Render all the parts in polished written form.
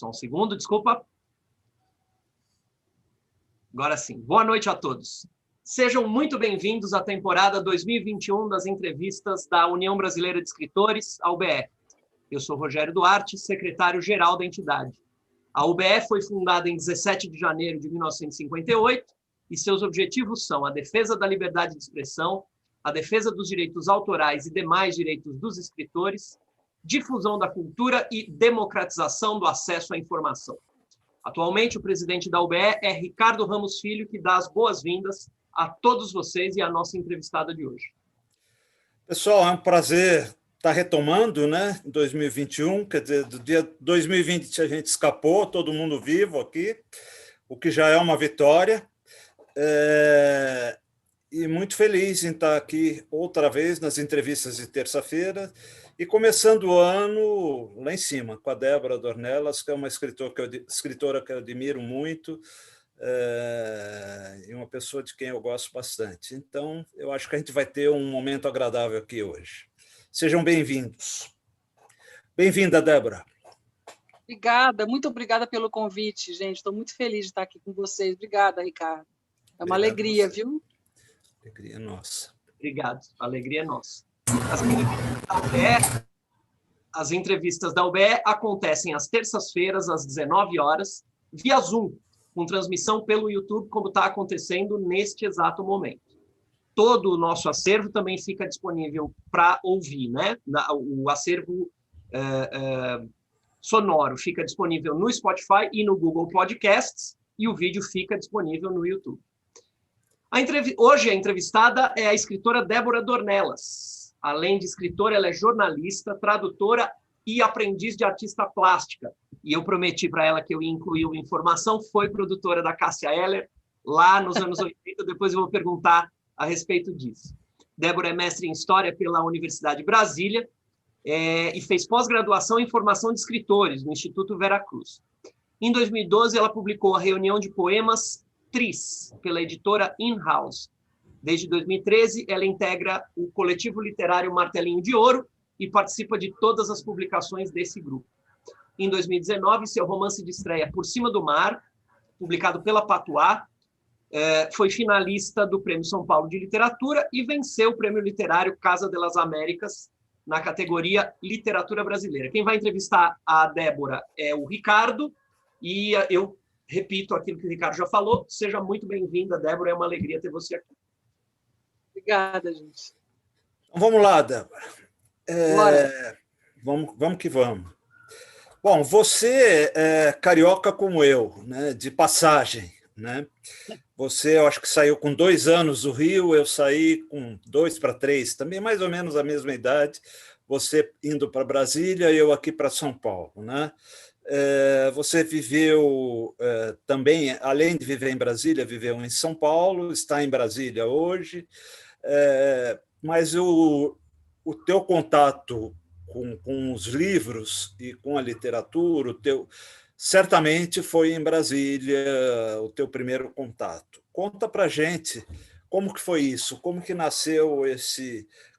Só um segundo, desculpa. Agora sim. Boa noite a todos. Sejam muito bem-vindos à temporada 2021 das entrevistas da União Brasileira de Escritores, a UBE. Eu sou Rogério Duarte, secretário-geral da entidade. A UBE foi fundada em 17 de janeiro de 1958 e seus objetivos são a defesa da liberdade de expressão, a defesa dos direitos autorais e demais direitos dos escritores, difusão da cultura e democratização do acesso à informação. Atualmente, o presidente da UBE é Ricardo Ramos Filho, que dá as boas-vindas a todos vocês e à nossa entrevistada de hoje. Pessoal, é um prazer estar retomando, né, em 2021, quer dizer, do dia 2020 a gente escapou, todo mundo vivo aqui, o que já é uma vitória, e muito feliz em estar aqui outra vez nas entrevistas de terça-feira, e começando o ano lá em cima, com a Débora Dornelas, que é uma escritora que eu admiro muito, e uma pessoa de quem eu gosto bastante. Então, eu acho que a gente vai ter um momento agradável aqui hoje. Sejam bem-vindos. Bem-vinda, Débora. Obrigada, muito obrigada pelo convite, gente. Estou muito feliz de estar aqui com vocês. Obrigada, Ricardo. É uma alegria, viu? Alegria nossa. Obrigado, a alegria é nossa. As entrevistas da UBE acontecem às terças-feiras, às 19 horas, via Zoom, com transmissão pelo YouTube, como está acontecendo neste exato momento. Todo o nosso acervo também fica disponível para ouvir, né? O acervo sonoro fica disponível no Spotify e no Google Podcasts, e o vídeo fica disponível no YouTube. Hoje a entrevistada é a escritora Débora Dornelas. Além de escritora, ela é jornalista, tradutora e aprendiz de artista plástica. E eu prometi para ela que eu ia incluir uma informação, foi produtora da Cássia Eller, lá nos anos 80, depois eu vou perguntar a respeito disso. Débora é mestre em História pela Universidade de Brasília e fez pós-graduação em Formação de Escritores no Instituto Veracruz. Em 2012, ela publicou a reunião de poemas Tris, pela editora In-House. Desde 2013, ela integra o coletivo literário Martelinho de Ouro e participa de todas as publicações desse grupo. Em 2019, seu romance de estreia Por Cima do Mar, publicado pela Patuá, foi finalista do Prêmio São Paulo de Literatura e venceu o Prêmio Literário Casa de las Américas na categoria Literatura Brasileira. Quem vai entrevistar a Débora é o Ricardo, e eu repito aquilo que o Ricardo já falou. Seja muito bem-vinda, Débora, é uma alegria ter você aqui. Obrigada, gente. Vamos lá, Débora. Vamos que vamos. Bom, você é carioca como eu, né, de passagem, né? Você, eu acho que saiu com 2 anos do Rio, eu saí com 2 para 3, também mais ou menos a mesma idade, você indo para Brasília e eu aqui para São Paulo, né? Você viveu também, além de viver em Brasília, viveu em São Paulo, está em Brasília hoje, mas o teu contato com os livros e com a literatura, certamente foi em Brasília o teu primeiro contato. Conta para a gente como que foi isso, como que nasceu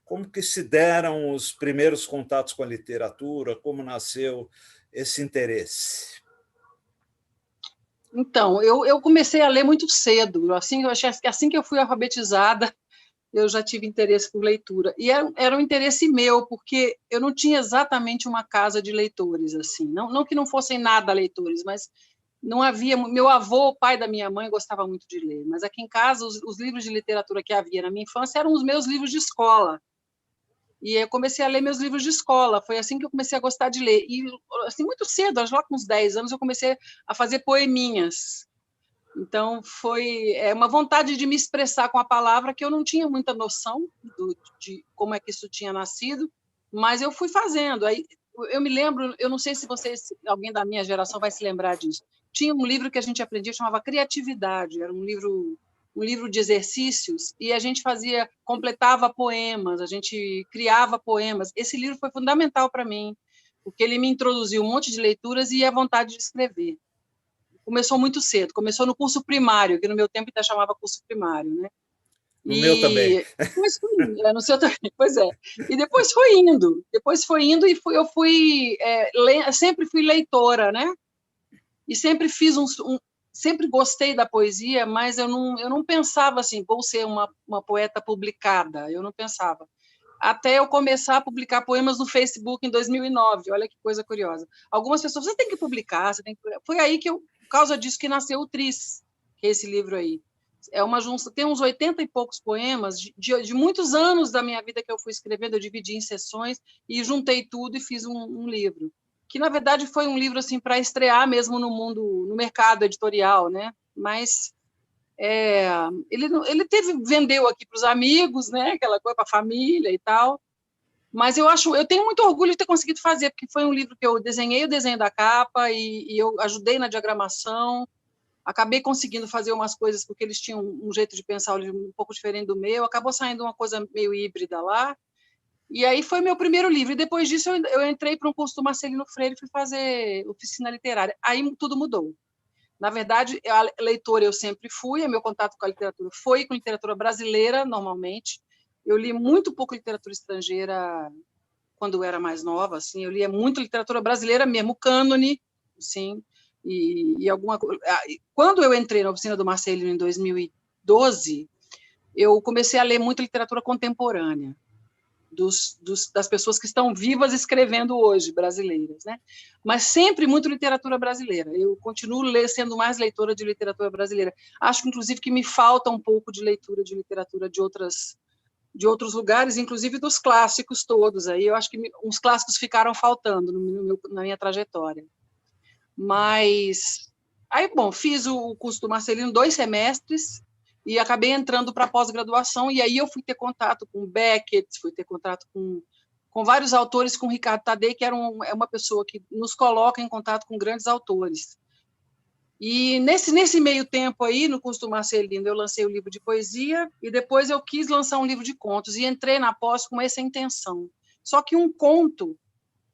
como que se deram os primeiros contatos com a literatura, como nasceu esse interesse. Então, eu comecei a ler muito cedo, assim que eu fui alfabetizada, eu já tive interesse por leitura. E era um interesse meu, porque eu não tinha exatamente uma casa de leitores, assim. Não que não fossem nada leitores, mas não havia... Meu avô, o pai da minha mãe, gostava muito de ler, mas aqui em casa, os livros de literatura que havia na minha infância eram os meus livros de escola. E eu comecei a ler meus livros de escola, foi assim que eu comecei a gostar de ler. E, assim, muito cedo, lá com uns 10 anos, eu comecei a fazer poeminhas. Então, foi uma vontade de me expressar com a palavra que eu não tinha muita noção de como é que isso tinha nascido, mas eu fui fazendo. Aí, eu me lembro, eu não sei se alguém da minha geração vai se lembrar disso, tinha um livro que a gente aprendia, chamava Criatividade, era um livro de exercícios, e a gente completava poemas, a gente criava poemas. Esse livro foi fundamental para mim, porque ele me introduziu um monte de leituras e a vontade de escrever. Começou muito cedo, começou no curso primário, que no meu tempo ainda chamava curso primário, né? No meu também. Depois no seu também, pois é. E depois foi indo e sempre fui leitora, né? e sempre fiz sempre gostei da poesia, mas eu não pensava assim, vou ser uma poeta publicada, eu não pensava. Até eu começar a publicar poemas no Facebook em 2009, olha que coisa curiosa. Algumas pessoas, você tem que publicar, você tem que... Foi aí que por causa disso que nasceu o Tris, que é esse livro aí. É uma junção, tem uns 80 e poucos poemas de muitos anos da minha vida que eu fui escrevendo, eu dividi em sessões e juntei tudo e fiz um livro, que na verdade foi um livro assim para estrear mesmo no mercado editorial, né? Mas ele vendeu aqui para os amigos, né? Aquela coisa para a família e tal. Mas eu tenho muito orgulho de ter conseguido fazer, porque foi um livro que eu desenhei o desenho da capa e eu ajudei na diagramação. Acabei conseguindo fazer umas coisas porque eles tinham um jeito de pensar um pouco diferente do meu. Acabou saindo uma coisa meio híbrida lá. E aí foi meu primeiro livro. E depois disso eu entrei para um curso do Marcelino Freire e fui fazer oficina literária. Aí tudo mudou. Na verdade, a leitora eu sempre fui, meu contato com a literatura foi com literatura brasileira, normalmente. Eu li muito pouco literatura estrangeira quando eu era mais nova, assim. Eu lia muito literatura brasileira mesmo, cânone, sim. E alguma quando eu entrei na oficina do Marcelino em 2012, eu comecei a ler muito literatura contemporânea. Das pessoas que estão vivas escrevendo hoje, brasileiras, né? Mas sempre muito literatura brasileira. Eu continuo sendo mais leitora de literatura brasileira. Acho, inclusive, que me falta um pouco de leitura de literatura de outros lugares, inclusive dos clássicos todos. Aí eu acho que uns clássicos ficaram faltando na minha trajetória. Mas aí, bom, fiz o curso do Marcelino 2 semestres e acabei entrando para a pós-graduação, e aí eu fui ter contato com Beckett, fui ter contato com vários autores, com Ricardo Tadei, que é uma pessoa que nos coloca em contato com grandes autores. E nesse meio tempo aí, no curso do Marcelino, eu lancei o livro de poesia, e depois eu quis lançar um livro de contos, e entrei na pós com essa intenção. Só que um conto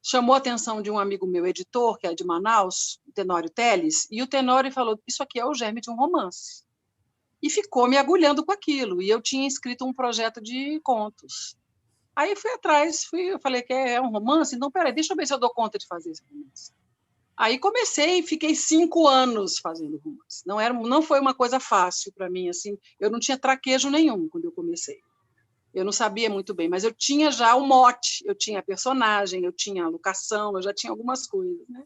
chamou a atenção de um amigo meu, editor, que é de Manaus, o Tenório Teles, e o Tenório falou, isso aqui é o germe de um romance. E ficou me agulhando com aquilo. E eu tinha escrito um projeto de contos. Aí fui atrás, eu falei que é um romance? Então, peraí, deixa eu ver se eu dou conta de fazer esse romance. Aí comecei e fiquei 5 anos fazendo romance. Não foi uma coisa fácil para mim, assim. Eu não tinha traquejo nenhum quando eu comecei. Eu não sabia muito bem, mas eu tinha já o mote, eu tinha a personagem, eu tinha a locação, eu já tinha algumas coisas, né?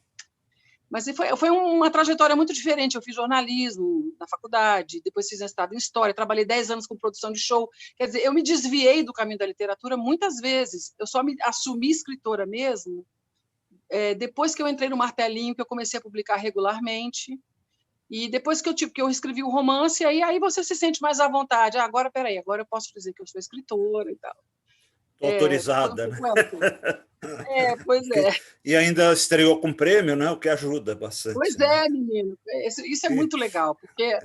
Mas foi uma trajetória muito diferente. Eu fiz jornalismo na faculdade, depois fiz mestrado em História, trabalhei 10 anos com produção de show. Quer dizer, eu me desviei do caminho da literatura muitas vezes. Eu só me assumi escritora mesmo depois que eu entrei no Martelinho, que eu comecei a publicar regularmente. E depois que eu escrevi o romance, aí você se sente mais à vontade. Agora, peraí, agora eu posso dizer que eu sou escritora e tal. Autorizada, né? Pois é. E ainda estreou com prêmio, né? O que ajuda bastante. Pois né? menino. Isso é muito legal, porque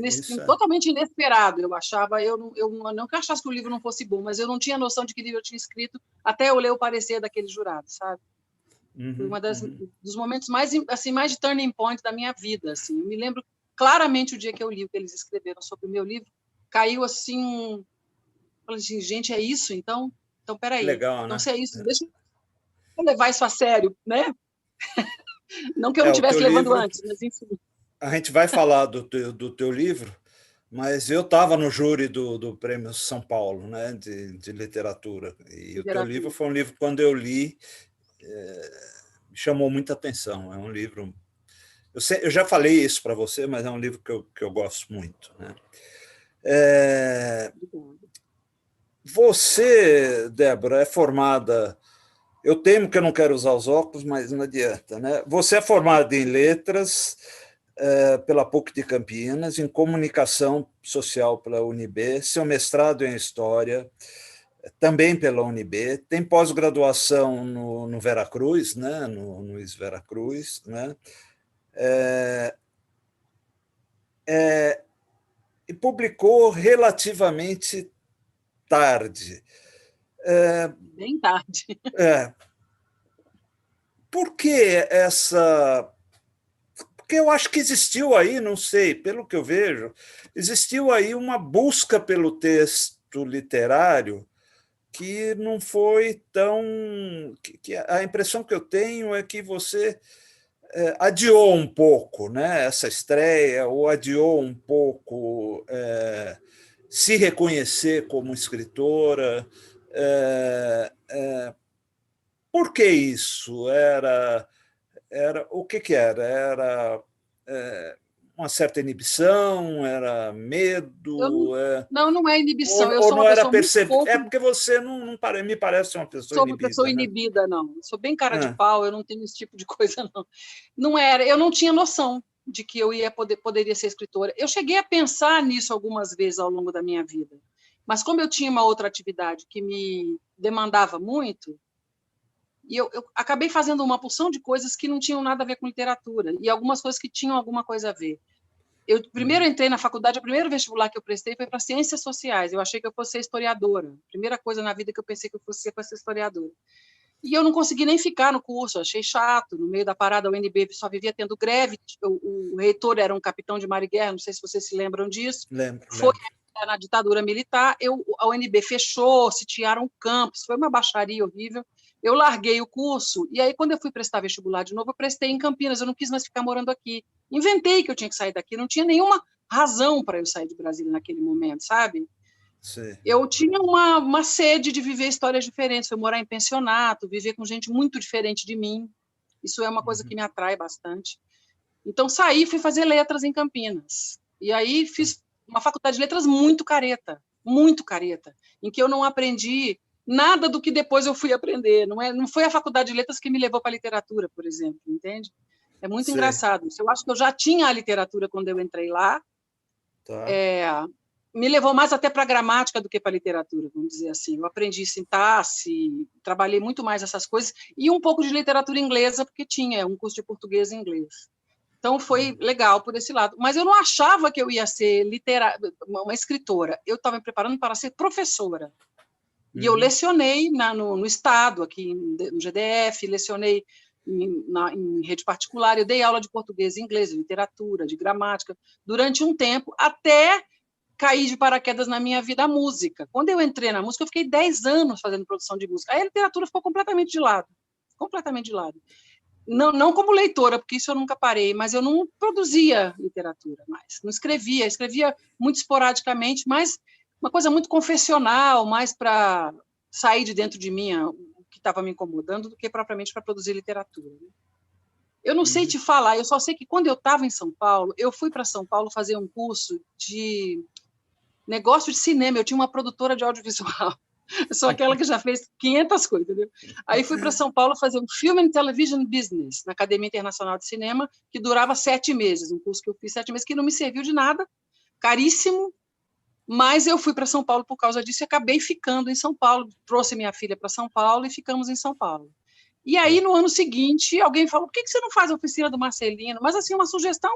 isso totalmente inesperado, eu achava. Eu não que eu achasse que o livro não fosse bom, mas eu não tinha noção de que livro eu tinha escrito até eu ler o parecer daquele jurado, sabe? Foi uma dos momentos mais de turning point da minha vida. Assim. Eu me lembro claramente o dia que eu li o que eles escreveram sobre o meu livro. Caiu assim. Falei assim, gente, é isso? Então peraí. Legal, então, né? se é isso, deixa eu levar isso a sério, né? Não que eu não o estivesse teu levando livro, antes, mas enfim. A gente vai falar do teu livro, mas eu estava no júri do Prêmio São Paulo, né, de literatura. E o teu livro foi um livro, quando eu li, me chamou muita atenção. É um livro... Eu já falei isso para você, mas é um livro que eu gosto muito. Né? Você, Débora, é formada... Eu temo que eu não quero usar os óculos, mas não adianta. Né? Você é formada em letras pela PUC de Campinas, em comunicação social pela UNB, seu mestrado em história também pela UNB, tem pós-graduação no Veracruz, né? no IS Veracruz, né? E publicou relativamente tarde. Bem tarde. Por que essa... Porque eu acho que existiu aí, não sei, pelo que eu vejo, existiu aí uma busca pelo texto literário que não foi tão... A impressão que eu tenho é que você adiou um pouco, né, essa estreia, ou adiou um pouco se reconhecer como escritora. Por que isso? O que era? Era uma certa inibição? Era medo? Não é inibição. Eu Ou sou uma não era pessoa muito percebido? pouco. É porque você não me parece uma pessoa Sou uma pessoa inibida, né? inibida, não. Eu sou bem cara de pau, eu não tenho esse tipo de coisa, não. Não era, eu não tinha noção de que eu poderia ser escritora. Eu cheguei a pensar nisso algumas vezes ao longo da minha vida, mas como eu tinha uma outra atividade que me demandava muito, e eu acabei fazendo uma porção de coisas que não tinham nada a ver com literatura, e algumas coisas que tinham alguma coisa a ver. Eu primeiro entrei na faculdade, o primeiro vestibular que eu prestei foi para Ciências Sociais. Eu achei que eu fosse ser historiadora. A primeira coisa na vida que eu pensei que eu fosse ser historiadora. E eu não consegui nem ficar no curso, achei chato. No meio da parada, a UNB só vivia tendo greve. O reitor era um capitão de mar e guerra, não sei se vocês se lembram disso. Lembro. Foi na ditadura militar, a UNB fechou, sitiaram campos, foi uma baixaria horrível. Eu larguei o curso, e aí, quando eu fui prestar vestibular de novo, eu prestei em Campinas, eu não quis mais ficar morando aqui. Inventei que eu tinha que sair daqui, não tinha nenhuma razão para eu sair de Brasília naquele momento, sabe? Sim. Eu tinha uma sede de viver histórias diferentes, foi morar em pensionato, viver com gente muito diferente de mim. Isso é uma coisa que me atrai bastante. Então, saí e fui fazer letras em Campinas. E aí fiz uma faculdade de letras muito careta, em que eu não aprendi nada do que depois eu fui aprender. Não foi a faculdade de letras que me levou para a literatura, por exemplo, entende? É muito engraçado. Eu acho que eu já tinha a literatura quando eu entrei lá. Tá. Me levou mais até para a gramática do que para a literatura, vamos dizer assim. Eu aprendi sintaxe, trabalhei muito mais essas coisas, e um pouco de literatura inglesa, porque tinha um curso de português e inglês. Então, foi legal por esse lado. Mas eu não achava que eu ia ser uma escritora. Eu estava me preparando para ser professora. E eu lecionei no Estado, aqui no GDF, lecionei em rede particular, eu dei aula de português e inglês, de literatura, de gramática, durante um tempo, até cair de paraquedas na minha vida a música. Quando eu entrei na música, eu fiquei 10 anos fazendo produção de música. Aí a literatura ficou completamente de lado. Completamente de lado. Não como leitora, porque isso eu nunca parei, mas eu não produzia literatura mais, não escrevia muito esporadicamente, mas uma coisa muito confessional, mais para sair de dentro de mim o que estava me incomodando, do que propriamente para produzir literatura. Eu não sei te falar, eu só sei que quando eu estava em São Paulo, eu fui para São Paulo fazer um curso de negócio de cinema, eu tinha uma produtora de audiovisual. Eu sou aquela que já fez 500 coisas, entendeu? Aí fui para São Paulo fazer um Film and Television Business na Academia Internacional de Cinema, que durava 7 meses, um curso que eu fiz 7 meses, que não me serviu de nada, caríssimo, mas eu fui para São Paulo por causa disso e acabei ficando em São Paulo, trouxe minha filha para São Paulo e ficamos em São Paulo. E aí, no ano seguinte, alguém falou, por que você não faz a oficina do Marcelino? Mas, assim, uma sugestão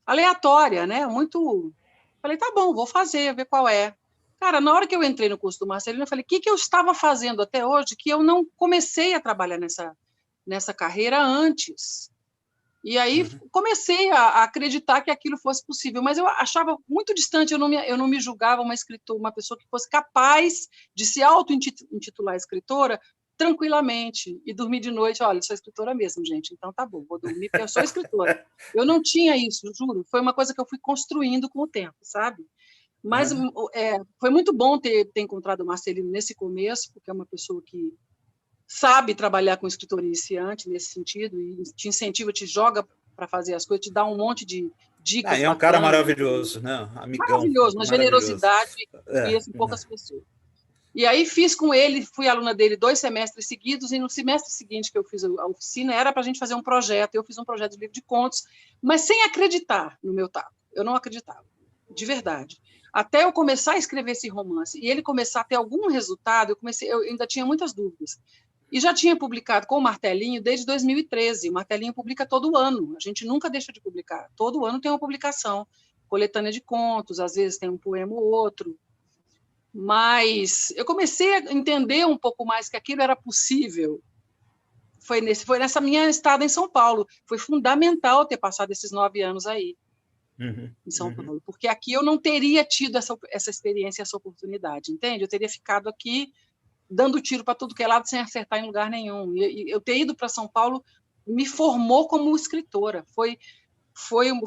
aleatória, né? Muito... Falei, tá bom, vou fazer, ver qual é. Cara, na hora que eu entrei no curso do Marcelino, eu falei, o que eu estava fazendo até hoje que eu não comecei a trabalhar nessa carreira antes? E aí comecei a acreditar que aquilo fosse possível, mas eu achava muito distante, eu não me julgava uma escritora, uma pessoa que fosse capaz de se auto-intitular escritora tranquilamente e dormir de noite. Olha, sou escritora mesmo, gente, então tá bom, vou dormir porque eu sou escritora. Eu não tinha isso, juro, foi uma coisa que eu fui construindo com o tempo, sabe? Mas foi muito bom ter encontrado o Marcelino nesse começo, porque é uma pessoa que sabe trabalhar com escritor iniciante nesse sentido, e te incentiva, te joga para fazer as coisas, te dá um monte de dicas. É um cara maravilhoso, né? Amigão. Maravilhoso, uma generosidade que conheço em poucas pessoas. E aí fiz com ele, fui aluna dele 2 semestres seguidos, e no semestre seguinte que eu fiz a oficina, era para a gente fazer um projeto, eu fiz um projeto de livro de contos, mas sem acreditar no meu taco. Eu não acreditava, de verdade. Até eu começar a escrever esse romance, e ele começar a ter algum resultado, eu ainda tinha muitas dúvidas. E já tinha publicado com o Martelinho desde 2013. O Martelinho publica todo ano, a gente nunca deixa de publicar. Todo ano tem uma publicação, coletânea de contos, às vezes tem um poema ou outro. Mas eu comecei a entender um pouco mais que aquilo era possível. Foi nessa minha estada em São Paulo. Foi fundamental ter passado esses 9 anos aí, em São Paulo, porque aqui eu não teria tido essa experiência, essa oportunidade, entende? Eu teria ficado aqui dando tiro para tudo que é lado sem acertar em lugar nenhum. E eu ter ido para São Paulo me formou como escritora. Foi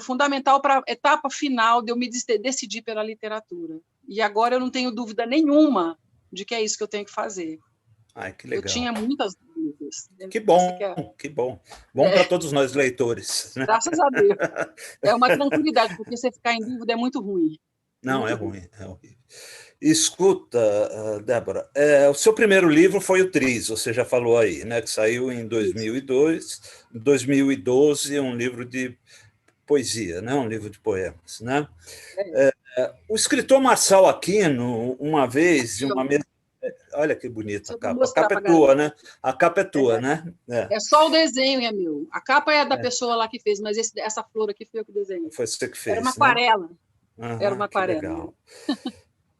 fundamental para a etapa final de eu me decidir pela literatura. E agora eu não tenho dúvida nenhuma de que é isso que eu tenho que fazer. Ai, que legal. Eu tinha muitas dúvidas. Que bom, que bom. Bom para todos nós leitores. Né? Graças a Deus. É uma tranquilidade, porque você ficar em dúvida é muito ruim. Não, é ruim, é horrível. Escuta, Débora, o seu primeiro livro foi O Tris, você já falou aí, né, que saiu em 2002, 2012, um livro de poesia, né, um livro de poemas. Né? O escritor Marçal Aquino, uma vez, em uma mesa... Olha que bonita a capa. A capa é tua, né? A capa é tua, né? É só o desenho, é meu. A capa é da pessoa lá que fez, mas essa flor aqui foi eu que desenhei. Foi você que fez, Era uma aquarela. Era uma aquarela. Legal.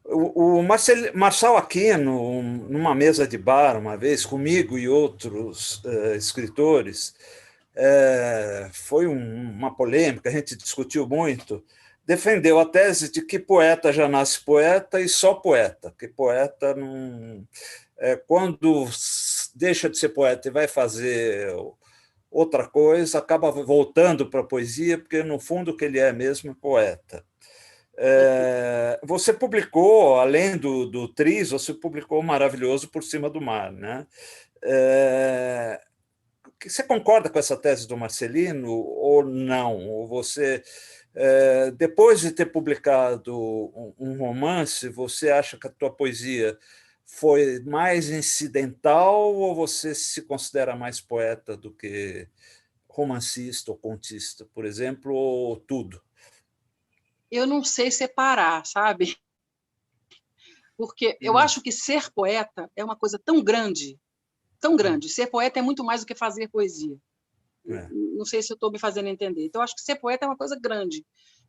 O Marçal Aquino, numa mesa de bar, uma vez, comigo e outros escritores, foi uma polêmica, a gente discutiu muito, defendeu a tese de que poeta já nasce poeta e só poeta, que poeta não... quando deixa de ser poeta e vai fazer outra coisa, acaba voltando para a poesia, porque, no fundo, o que ele é mesmo é poeta. Você publicou, além do Tris, você publicou o maravilhoso Por Cima do Mar. Né? Você concorda com essa tese do Marcelino ou não? Ou você... depois de ter publicado um romance, você acha que a tua poesia foi mais incidental ou você se considera mais poeta do que romancista ou contista, por exemplo, ou tudo? Eu não sei separar, sabe? Porque eu acho que ser poeta é uma coisa tão grande, tão grande. Ser poeta é muito mais do que fazer poesia. Não sei se eu estou me fazendo entender. Então, eu acho que ser poeta é uma coisa grande.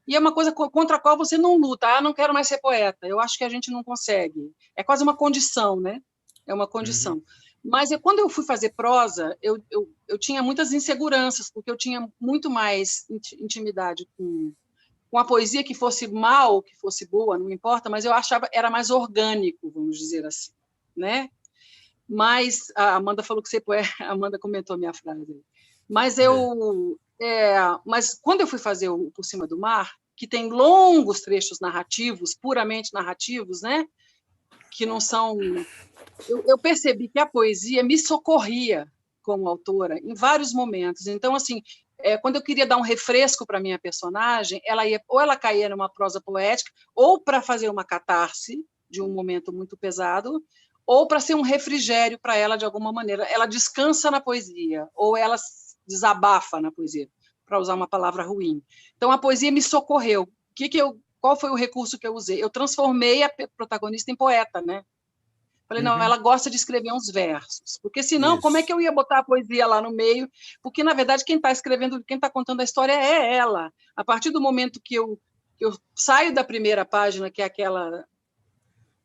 E é uma coisa contra a qual você não luta. Não quero mais ser poeta. Eu acho que a gente não consegue. É quase uma condição, né? É uma condição. Mas quando eu fui fazer prosa, eu tinha muitas inseguranças, porque eu tinha muito mais intimidade com a poesia, que fosse mal, que fosse boa, não importa, mas eu achava era mais orgânico, vamos dizer assim, né? Mas a Amanda falou que ser poeta, a Amanda comentou a minha frase. Mas mas quando eu fui fazer o Por Cima do Mar, que tem longos trechos narrativos, puramente narrativos, né? Que não são... Eu percebi que a poesia me socorria como autora em vários momentos. Então, assim, quando eu queria dar um refresco para a minha personagem, ela caía numa prosa poética, ou para fazer uma catarse de um momento muito pesado, ou para ser um refrigério para ela de alguma maneira. Ela descansa na poesia, ou ela desabafa na poesia, para usar uma palavra ruim. Então, a poesia me socorreu. Qual foi o recurso que eu usei? Eu transformei a protagonista em poeta, né? Falei, não, ela gosta de escrever uns versos, porque senão, como é que eu ia botar a poesia lá no meio? Porque, na verdade, quem está escrevendo, quem está contando a história é ela. A partir do momento que eu saio da primeira página, que é aquela...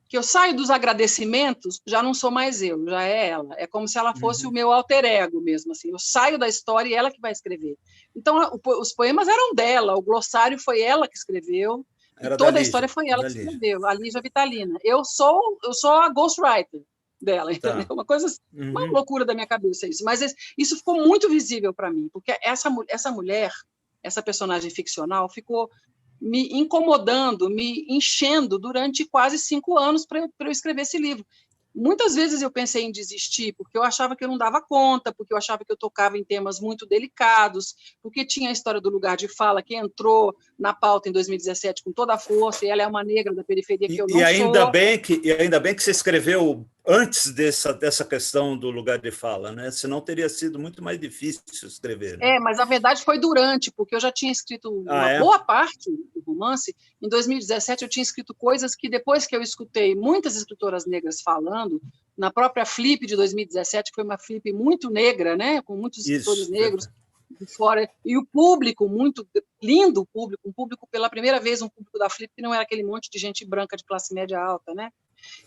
que eu saio dos agradecimentos, já não sou mais eu, já é ela. É como se ela fosse o meu alter ego mesmo. Assim. Eu saio da história e ela que vai escrever. Então, os poemas eram dela, o glossário foi ela que escreveu, e toda a história foi ela que escreveu, a Lígia Vitalina. Eu sou a ghostwriter dela, entendeu? Uma coisa, uma loucura da minha cabeça isso. Mas isso ficou muito visível para mim, porque essa mulher, essa personagem ficcional, ficou me incomodando, me enchendo durante quase 5 anos para eu escrever esse livro. Muitas vezes eu pensei em desistir, porque eu achava que eu não dava conta, porque eu achava que eu tocava em temas muito delicados, porque tinha a história do lugar de fala, que entrou na pauta em 2017 com toda a força, e ela é uma negra da periferia que eu não sou. E ainda bem que você escreveu antes dessa questão do lugar de fala, né? Senão teria sido muito mais difícil escrever. Né? Mas a verdade foi durante, porque eu já tinha escrito boa parte do romance. Em 2017 eu tinha escrito coisas que, depois que eu escutei muitas escritoras negras falando, na própria Flip de 2017, que foi uma Flip muito negra, né? Com muitos escritores negros de fora, e o público muito lindo, um público pela primeira vez, um público da Flip que não era aquele monte de gente branca de classe média alta, né?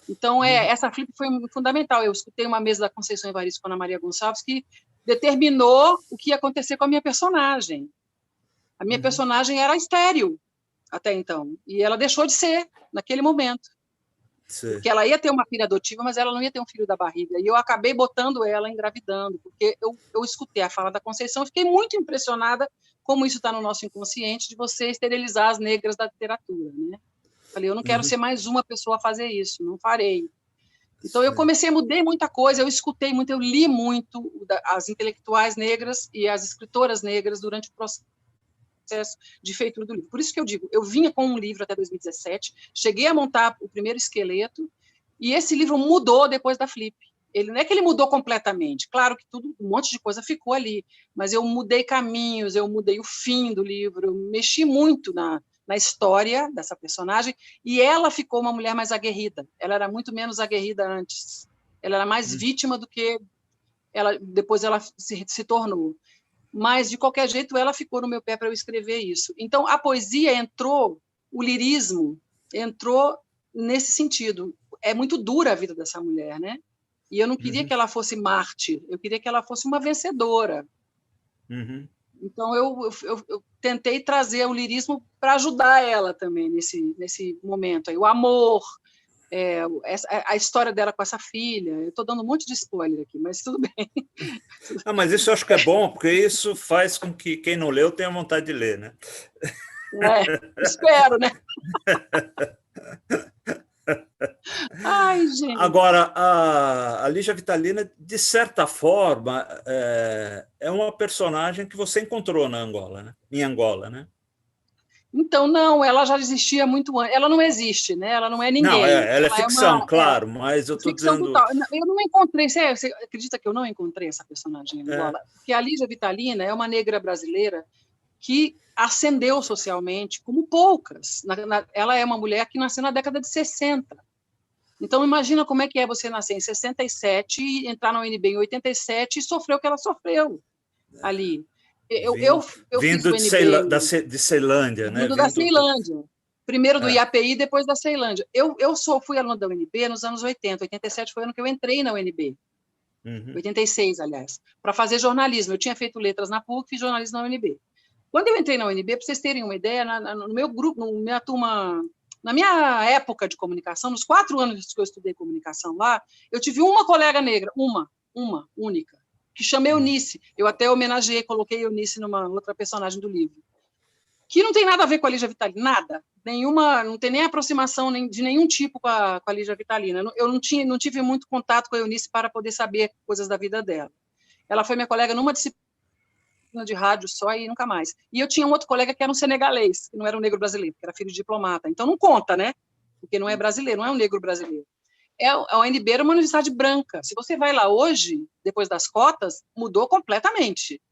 Então, essa Flip foi fundamental. Eu escutei uma mesa da Conceição Evaristo com a Ana Maria Gonçalves que determinou o que ia acontecer com a minha personagem. A minha personagem era estéril até então, e ela deixou de ser naquele momento. Porque ela ia ter uma filha adotiva, mas ela não ia ter um filho da barriga. E eu acabei botando ela engravidando, porque eu escutei a fala da Conceição e fiquei muito impressionada como isso está no nosso inconsciente, de você esterilizar as negras da literatura, né? Falei, eu não quero ser mais uma pessoa a fazer isso, não farei. Então, eu mudei muita coisa, eu escutei muito, eu li muito as intelectuais negras e as escritoras negras durante o processo de feitura do livro. Por isso que eu digo, eu vinha com um livro até 2017, cheguei a montar o primeiro esqueleto, e esse livro mudou depois da Flip. Ele não é que ele mudou completamente, claro que um monte de coisa ficou ali, mas eu mudei caminhos, eu mudei o fim do livro, eu mexi muito na história dessa personagem, e ela ficou uma mulher mais aguerrida. Ela era muito menos aguerrida antes. Ela era mais vítima do que depois ela se tornou. Mas, de qualquer jeito, ela ficou no meu pé para eu escrever isso. Então, a poesia entrou, o lirismo entrou nesse sentido. É muito dura a vida dessa mulher, né? E eu não queria que ela fosse mártir, eu queria que ela fosse uma vencedora. Então, eu tentei trazer o lirismo para ajudar ela também nesse momento. Aí, o amor, a história dela com essa filha. Eu estou dando um monte de spoiler aqui, mas tudo bem. Mas isso eu acho que é bom, porque isso faz com que quem não leu tenha vontade de ler, né? Espero, né? Ai, gente. Agora, a Lígia Vitalina, de certa forma, é uma personagem que você encontrou na Angola, né? Em Angola, né? Então, não, ela já existia muito antes. Ela não existe, né? Ela não é ninguém. Não, ela é ficção, uma, claro, mas eu estou ficção dizendo... total. Eu não encontrei, você acredita que eu não encontrei essa personagem em Angola? Porque a Lígia Vitalina é uma negra brasileira que ascendeu socialmente como poucas. Ela é uma mulher que nasceu na década de 60. Então, imagina como é que é você nascer em 67, entrar na UNB em 87 e sofrer o que ela sofreu ali. Eu fiz o UNB... de Ceilândia, né? Vindo da Ceilândia. Primeiro do IAPI, depois da Ceilândia. Eu fui aluna da UNB nos anos 80. 87 foi o ano que eu entrei na UNB. 86, aliás, para fazer jornalismo. Eu tinha feito letras na PUC, fiz jornalismo na UNB. Quando eu entrei na UNB, para vocês terem uma ideia, no meu grupo, na minha turma, na minha época de comunicação, nos 4 anos que eu estudei comunicação lá, eu tive uma colega negra, uma única, que chamei Eunice. Eu até homenageei, coloquei Eunice numa outra personagem do livro, que não tem nada a ver com a Lígia Vitalina, nada. Não tem nem aproximação de nenhum tipo com a Lígia Vitalina. Eu não tive muito contato com a Eunice para poder saber coisas da vida dela. Ela foi minha colega numa disciplina de rádio só e nunca mais. E eu tinha um outro colega que era um senegalês, que não era um negro brasileiro, que era filho de diplomata. Então não conta, né? Porque não é brasileiro, não é um negro brasileiro. A UNB era uma universidade branca. Se você vai lá hoje, depois das cotas, mudou completamente.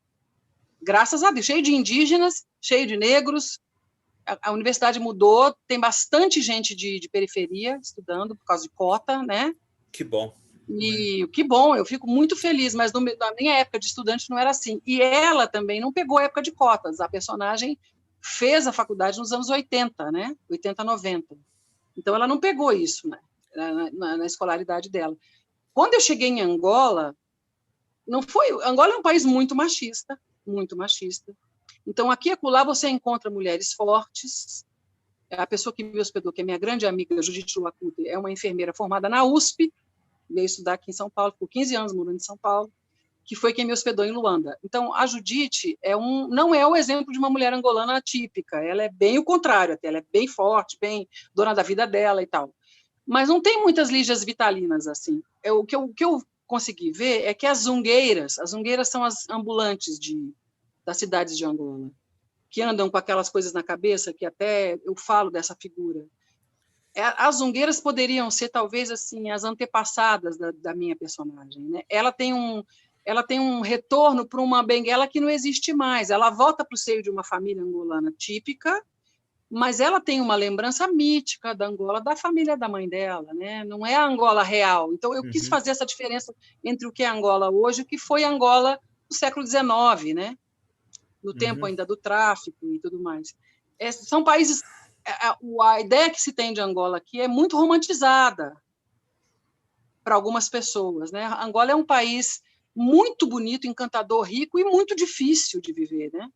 Graças a Deus, cheio de indígenas, cheio de negros. A universidade mudou, tem bastante gente de periferia estudando por causa de cota, né? Que bom. E que bom, eu fico muito feliz, mas na minha época de estudante não era assim. E ela também não pegou a época de cotas. A personagem fez a faculdade nos anos 80, né? 80, 90. Então, ela não pegou isso, né? Na escolaridade dela. Quando eu cheguei em Angola, Angola é um país muito machista, muito machista. Então, aqui e acolá você encontra mulheres fortes. A pessoa que me hospedou, que é minha grande amiga, Judite Luacute, é uma enfermeira formada na USP, veio estudar aqui em São Paulo, ficou 15 anos morando em São Paulo, que foi quem me hospedou em Luanda. Então, a Judite não é o exemplo de uma mulher angolana típica, ela é bem o contrário, até, ela é bem forte, bem dona da vida dela e tal. Mas não tem muitas Lígias Vitalinas assim. O que eu consegui ver é que as zungueiras são as ambulantes das cidades de Angola, que andam com aquelas coisas na cabeça, que até eu falo dessa figura. As zungueiras poderiam ser, talvez, assim, as antepassadas da minha personagem, né? Ela tem um retorno para uma benguela que não existe mais. Ela volta para o seio de uma família angolana típica, mas ela tem uma lembrança mítica da Angola, da família da mãe dela, né? Não é a Angola real. Então, eu quis fazer essa diferença entre o que é Angola hoje e o que foi Angola no século XIX, né? No tempo ainda do tráfico e tudo mais. São países... A ideia que se tem de Angola aqui é muito romantizada para algumas pessoas, né? Angola é um país muito bonito, encantador, rico e muito difícil de viver, né?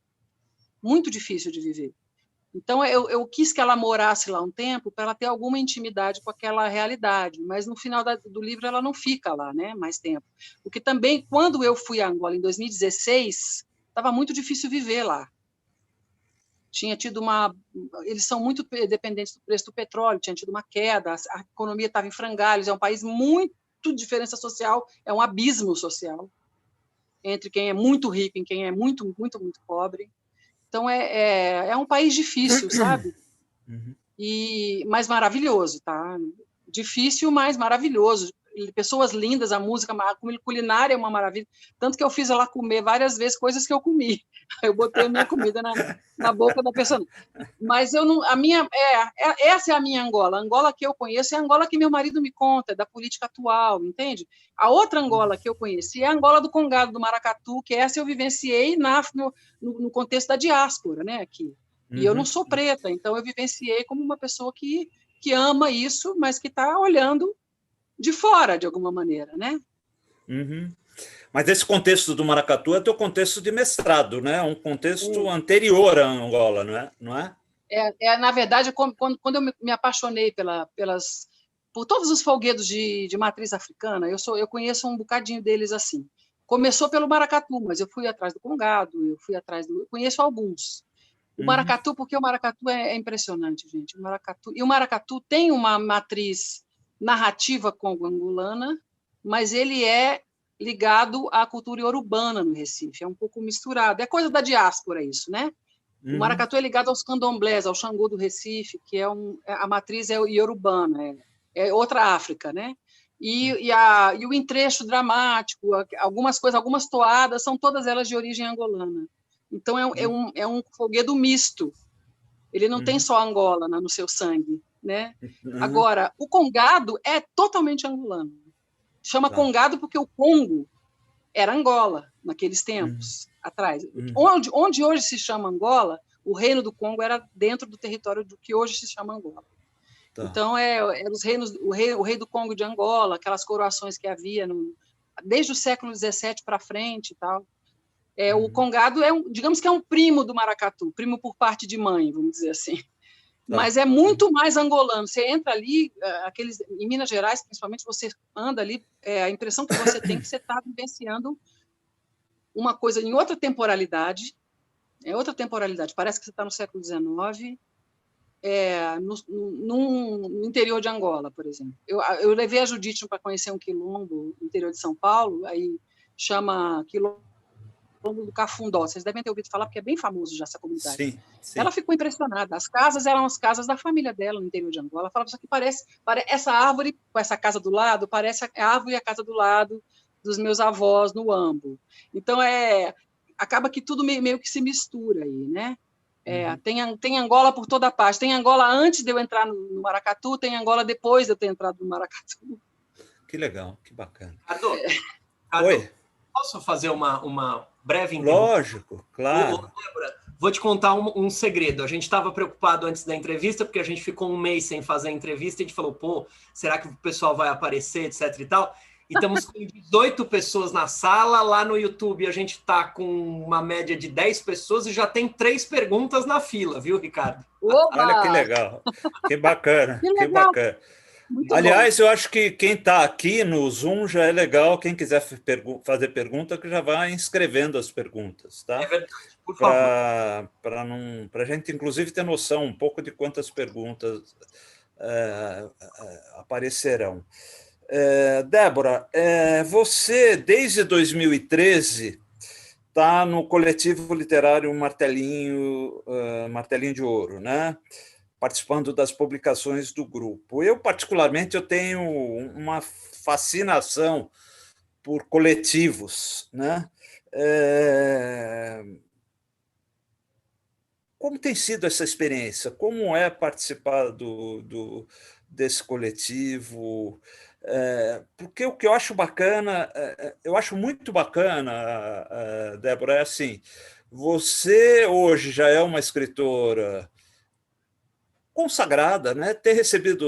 Muito difícil de viver. Então, eu quis que ela morasse lá um tempo para ela ter alguma intimidade com aquela realidade, mas no final do livro ela não fica lá, né, mais tempo. Porque também, quando eu fui a Angola em 2016, estava muito difícil viver lá. Tinha tido eles são muito dependentes do preço do petróleo, tinha tido uma queda, a economia estava em frangalhos, é um país muito de diferença social, é um abismo social entre quem é muito rico e quem é muito, muito, muito pobre. Então, é um país difícil, sabe? Mas maravilhoso, tá? Difícil, mas maravilhoso. Pessoas lindas, a música, a culinária é uma maravilha. Tanto que eu fiz ela comer várias vezes coisas que eu comi. Eu botei a minha comida na boca da pessoa. Mas eu não, essa é a minha Angola. A Angola que eu conheço é a Angola que meu marido me conta, da política atual, entende? A outra Angola que eu conheci é a Angola do Congado, do Maracatu, que essa eu vivenciei no contexto da diáspora, né, aqui. E eu não sou preta, então eu vivenciei como uma pessoa que ama isso, mas que está olhando de fora, de alguma maneira, né? Mas esse contexto do Maracatu é teu contexto de mestrado, né? Um contexto anterior à Angola, não é? Na verdade, quando eu me apaixonei por todos os folguedos de matriz africana, eu conheço um bocadinho deles assim. Começou pelo maracatu, mas eu fui atrás do congado, eu conheço alguns. O maracatu, porque o maracatu é impressionante, gente. O maracatu tem uma matriz narrativa congo-angolana, mas ele é ligado à cultura iorubana no Recife, é um pouco misturado. É coisa da diáspora isso, né? O maracatu é ligado aos candomblés, ao Xangô do Recife, que a matriz é iorubana, é outra África, né? E o entrecho dramático, algumas coisas, algumas toadas, são todas elas de origem angolana. Então, é um folguedo misto. Ele não tem só Angola no seu sangue, né? Agora, o congado é totalmente angolano. Chama congado porque o Congo era Angola, naqueles tempos atrás. Onde hoje se chama Angola, o reino do Congo era dentro do território do que hoje se chama Angola. Então, os reinos, o rei do Congo de Angola, aquelas coroações que havia desde o século XVII para frente e tal. O congado digamos que é um primo do maracatu, primo por parte de mãe, vamos dizer assim. Mas é muito mais angolano. Você entra ali, em Minas Gerais, principalmente, você anda ali, a impressão que você tem que você está vivenciando uma coisa em outra temporalidade, parece que você está no século XIX, no interior de Angola, por exemplo. Eu levei a Judite para conhecer um quilombo no interior de São Paulo, aí chama quilombo do Cafundó. Vocês devem ter ouvido falar, porque é bem famoso já essa comunidade. Sim. Ela ficou impressionada. As casas eram as casas da família dela no interior de Angola. Ela falava, isso aqui parece essa árvore com essa casa do lado, parece a árvore e a casa do lado dos meus avós no Ambo. Então, acaba que tudo meio que se mistura aí, né? Tem Angola por toda parte. Tem Angola antes de eu entrar no Maracatu, tem Angola depois de eu ter entrado no Maracatu. Que legal, que bacana. Oi? Posso fazer uma breve interrupção? Lógico, claro. Débora, vou te contar um segredo. A gente estava preocupado antes da entrevista, porque a gente ficou um mês sem fazer a entrevista e a gente falou, pô, será que o pessoal vai aparecer, etc e tal? E estamos com 18 pessoas na sala, lá no YouTube a gente está com uma média de 10 pessoas e já tem 3 perguntas na fila, viu, Ricardo? Oba! Olha que legal, que bacana, que bacana. Muito Aliás, bom. Eu acho que quem está aqui no Zoom já é legal, quem quiser fazer pergunta, que já vai inscrevendo as perguntas, tá? É verdade, por favor. Para a gente, inclusive, ter noção um pouco de quantas perguntas aparecerão. Débora, você, desde 2013, está no coletivo literário Martelinho de Ouro, né? Participando das publicações do grupo. Eu, particularmente, eu tenho uma fascinação por coletivos, né? Como tem sido essa experiência? Como é participar desse coletivo? Porque o que eu acho bacana, eu acho muito bacana, Débora, é assim, você hoje já é uma escritora consagrada, né? Ter recebido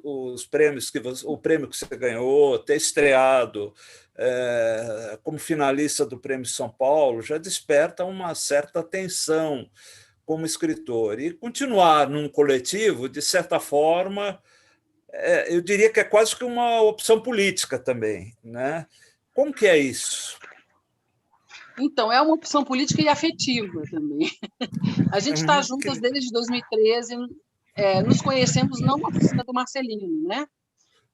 os prêmios o prêmio que você ganhou, ter estreado como finalista do Prêmio São Paulo, já desperta uma certa atenção como escritor e continuar num coletivo, de certa forma, eu diria que é quase que uma opção política também, né? Como que é isso? Então, é uma opção política e afetiva também. A gente está juntas desde 2013, nos conhecemos não na oficina do Marcelino, né?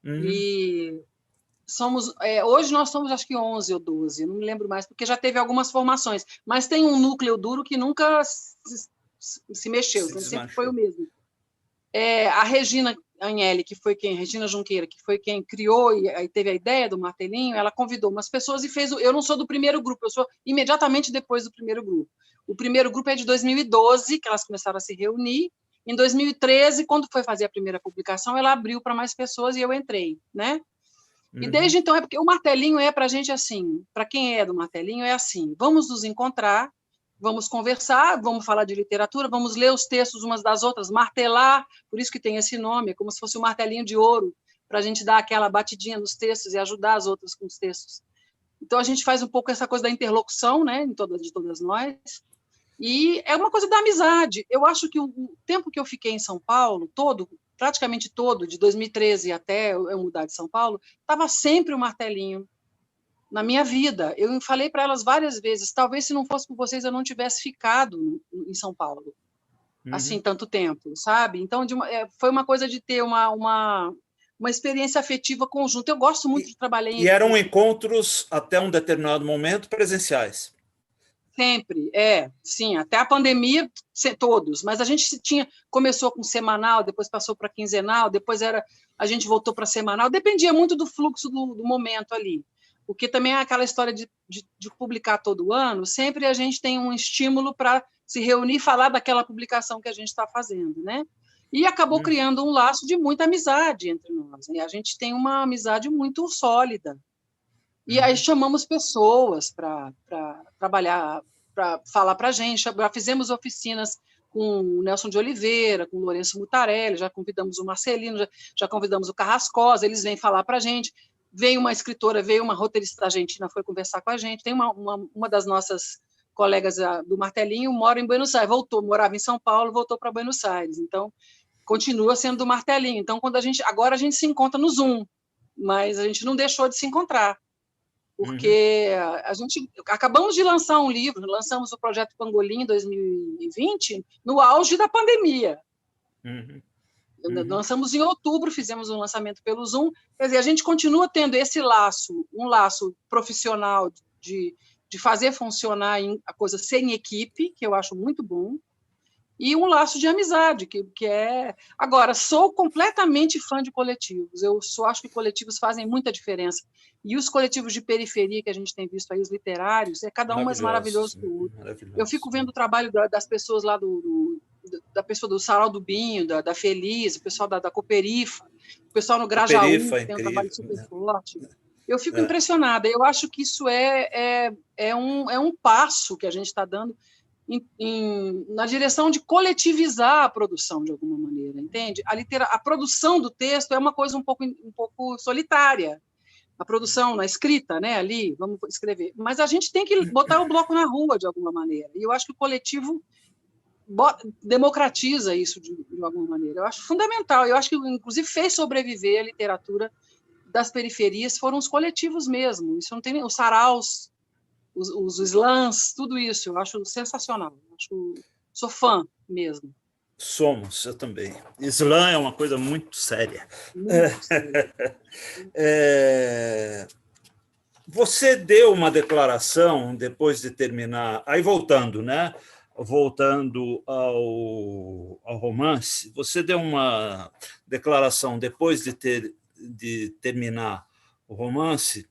E hoje nós somos acho que 11 ou 12, não me lembro mais, porque já teve algumas formações, mas tem um núcleo duro que nunca se mexeu, sempre foi o mesmo. A Regina Agnelli, Regina Junqueira, que foi quem criou e aí teve a ideia do martelinho, ela convidou umas pessoas e fez. Eu não sou do primeiro grupo, eu sou imediatamente depois do primeiro grupo. O primeiro grupo é de 2012, que elas começaram a se reunir. Em 2013, quando foi fazer a primeira publicação, ela abriu para mais pessoas e eu entrei, né? E desde então, é porque o martelinho é para a gente assim, para quem é do martelinho, é assim: vamos nos encontrar, vamos conversar, vamos falar de literatura, vamos ler os textos umas das outras, martelar, por isso que tem esse nome, é como se fosse um martelinho de ouro, para a gente dar aquela batidinha nos textos e ajudar as outras com os textos. Então, a gente faz um pouco essa coisa da interlocução, né, de todas nós, e é uma coisa da amizade. Eu acho que o tempo que eu fiquei em São Paulo, praticamente todo, de 2013 até eu mudar de São Paulo, estava sempre o martelinho na minha vida. Eu falei para elas várias vezes, talvez se não fosse por vocês eu não tivesse ficado em São Paulo, assim, tanto tempo, sabe? Então, foi uma coisa de ter uma experiência afetiva conjunta. Eu gosto muito de trabalhar em equipe. E eram encontros, até um determinado momento, presenciais? Sempre, sim, até a pandemia, todos, mas a gente começou com semanal, depois passou para quinzenal, depois a gente voltou para semanal, dependia muito do fluxo do momento ali, porque também é aquela história de publicar todo ano, sempre a gente tem um estímulo para se reunir e falar daquela publicação que a gente está fazendo, né? E acabou criando um laço de muita amizade entre nós, e a gente tem uma amizade muito sólida. E aí chamamos pessoas para trabalhar, para falar para a gente. Já fizemos oficinas com o Nelson de Oliveira, com o Lourenço Mutarelli, já convidamos o Marcelino, já convidamos o Carrascosa, eles vêm falar para a gente. Veio uma escritora, veio uma roteirista argentina, foi conversar com a gente. Tem uma das nossas colegas do Martelinho, mora em Buenos Aires, morava em São Paulo, voltou para Buenos Aires. Então, continua sendo do Martelinho. Então, agora a gente se encontra no Zoom, mas a gente não deixou de se encontrar. Porque acabamos de lançar um livro, lançamos o Projeto Pangolim em 2020, no auge da pandemia. Lançamos em outubro, fizemos um lançamento pelo Zoom. Quer dizer, a gente continua tendo esse laço, um laço profissional de fazer funcionar a coisa sem equipe, que eu acho muito bom, e um laço de amizade, que é... Agora, sou completamente fã de coletivos, acho que coletivos fazem muita diferença, e os coletivos de periferia que a gente tem visto aí, os literários, cada um mais maravilhoso que o outro. Eu fico vendo o trabalho das pessoas lá da pessoa do Sarau do Binho, da Feliz, o pessoal da Cooperifa, o pessoal no Grajaú, que tem um trabalho super forte. Eu fico impressionada, eu acho que isso é um passo que a gente está dando na direção de coletivizar a produção, de alguma maneira, entende? A produção do texto é uma coisa um pouco solitária, a produção na escrita, né, ali, vamos escrever, mas a gente tem que botar o bloco na rua, de alguma maneira, e eu acho que o coletivo democratiza isso de alguma maneira. Eu acho fundamental, eu acho que, inclusive, fez sobreviver a literatura das periferias, foram os coletivos mesmo, isso não tem os saraus, os slams, tudo isso, eu acho sensacional. Sou fã mesmo. Somos, eu também. Slam é uma coisa muito séria. Muito séria. Você deu uma declaração depois de terminar, aí voltando, né? Voltando ao romance, você deu uma declaração depois de terminar o romance,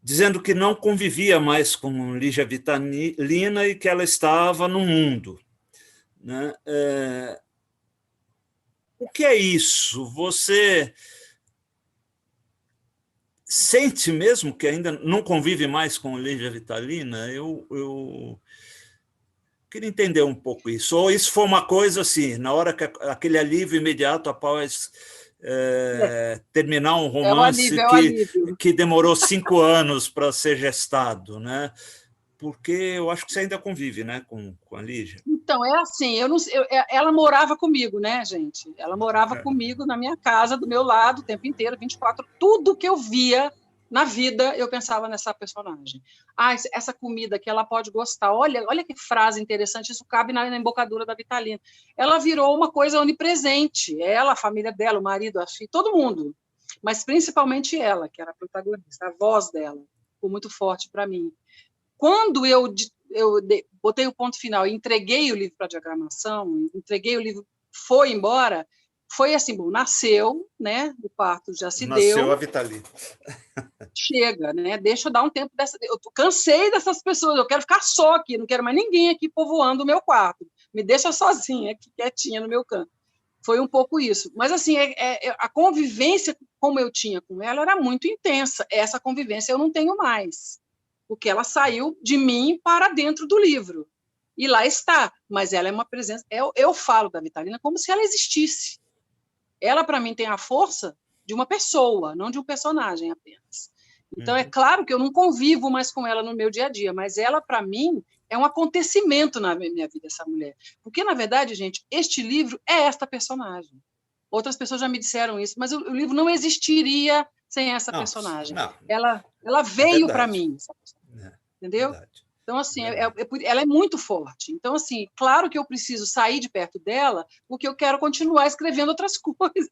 dizendo que não convivia mais com Lígia Vitalina e que ela estava no mundo, né? O que é isso? Você sente mesmo que ainda não convive mais com Lígia Vitalina? Eu queria entender um pouco isso. Ou isso foi uma coisa assim, na hora que aquele alívio imediato após terminar um romance que demorou 5 anos para ser gestado, né? porque eu acho que você ainda convive, né, com a Lígia. Então, é assim, ela morava comigo, né, gente? Ela morava comigo na minha casa, do meu lado, o tempo inteiro, 24. Tudo que eu via na vida, eu pensava nessa personagem. Ah, essa comida que ela pode gostar. Olha que frase interessante, isso cabe na embocadura da Vitalina. Ela virou uma coisa onipresente. Ela, a família dela, o marido, a filha, todo mundo. Mas principalmente ela, que era a protagonista. A voz dela ficou muito forte para mim. Quando eu botei o ponto final e entreguei o livro para diagramação, entreguei o livro, foi embora, foi assim, bom, nasceu, né? O parto já se Nasceu deu. a Vitalina. Chega, né? Deixa eu dar um tempo dessa. Eu cansei dessas pessoas, eu quero ficar só aqui, não quero mais ninguém aqui povoando o meu quarto. Me deixa sozinha, aqui, quietinha no meu canto. Foi um pouco isso. Mas, assim, a convivência, como eu tinha com ela, era muito intensa. Essa convivência eu não tenho mais, porque ela saiu de mim para dentro do livro. E lá está. Mas ela é uma presença. Eu falo da Vitalina como se ela existisse. Ela, para mim, tem a força de uma pessoa, não de um personagem apenas. Então, é claro que eu não convivo mais com ela no meu dia a dia, mas ela, para mim, é um acontecimento na minha vida, essa mulher. Porque, na verdade, gente, este livro é esta personagem. Outras pessoas já me disseram isso, mas o livro não existiria sem essa personagem. Não, ela veio para mim, entendeu? Verdade. Então, assim, ela é muito forte. Então, assim, claro que eu preciso sair de perto dela, porque eu quero continuar escrevendo outras coisas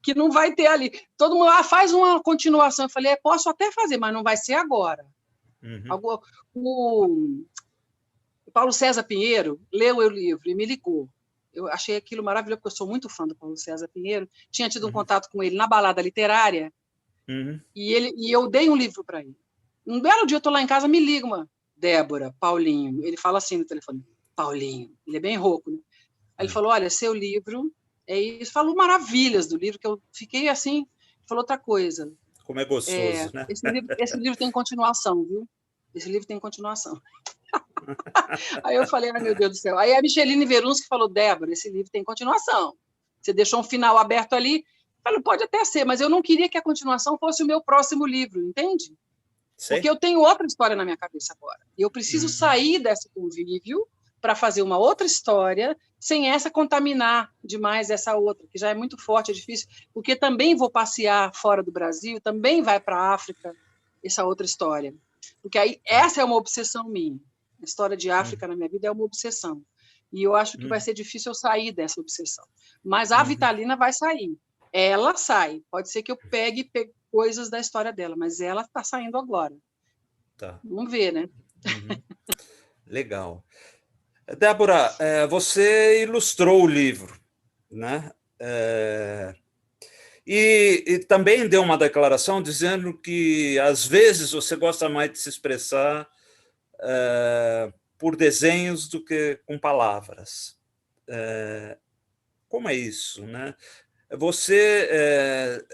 que não vai ter ali. Todo mundo faz uma continuação. Eu falei, posso até fazer, mas não vai ser agora. O Paulo César Pinheiro leu o livro e me ligou. Eu achei aquilo maravilhoso, porque eu sou muito fã do Paulo César Pinheiro. Tinha tido um contato com ele na balada literária, e eu dei um livro para ele. Um belo dia eu estou lá em casa, me liga Débora, Paulinho. Ele fala assim no telefone, Paulinho. Ele é bem rouco, né? Aí ele falou, olha, seu livro... falou maravilhas do livro, que eu fiquei assim, falou outra coisa. Como é gostoso, né? Esse livro tem continuação, viu? Esse livro tem continuação. Aí eu falei, ai meu Deus do céu. Aí a Micheline Verunski falou, Débora, esse livro tem continuação. Você deixou um final aberto ali. Eu falei, pode até ser, mas eu não queria que a continuação fosse o meu próximo livro, entende? Sei. Porque eu tenho outra história na minha cabeça agora. E eu preciso sair desse convívio para fazer uma outra história, sem essa contaminar demais essa outra, que já é muito forte, é difícil, porque também vou passear fora do Brasil, também vai para a África, essa outra história. Porque aí essa é uma obsessão minha. A história de África na minha vida é uma obsessão. E eu acho que vai ser difícil eu sair dessa obsessão. Mas a Vitalina vai sair. Ela sai. Pode ser que eu pegue coisas da história dela, mas ela está saindo agora. Tá. Vamos ver, né? Legal. Débora, você ilustrou o livro, né? E também deu uma declaração dizendo que, às vezes, você gosta mais de se expressar por desenhos do que com palavras. Como é isso, né? Você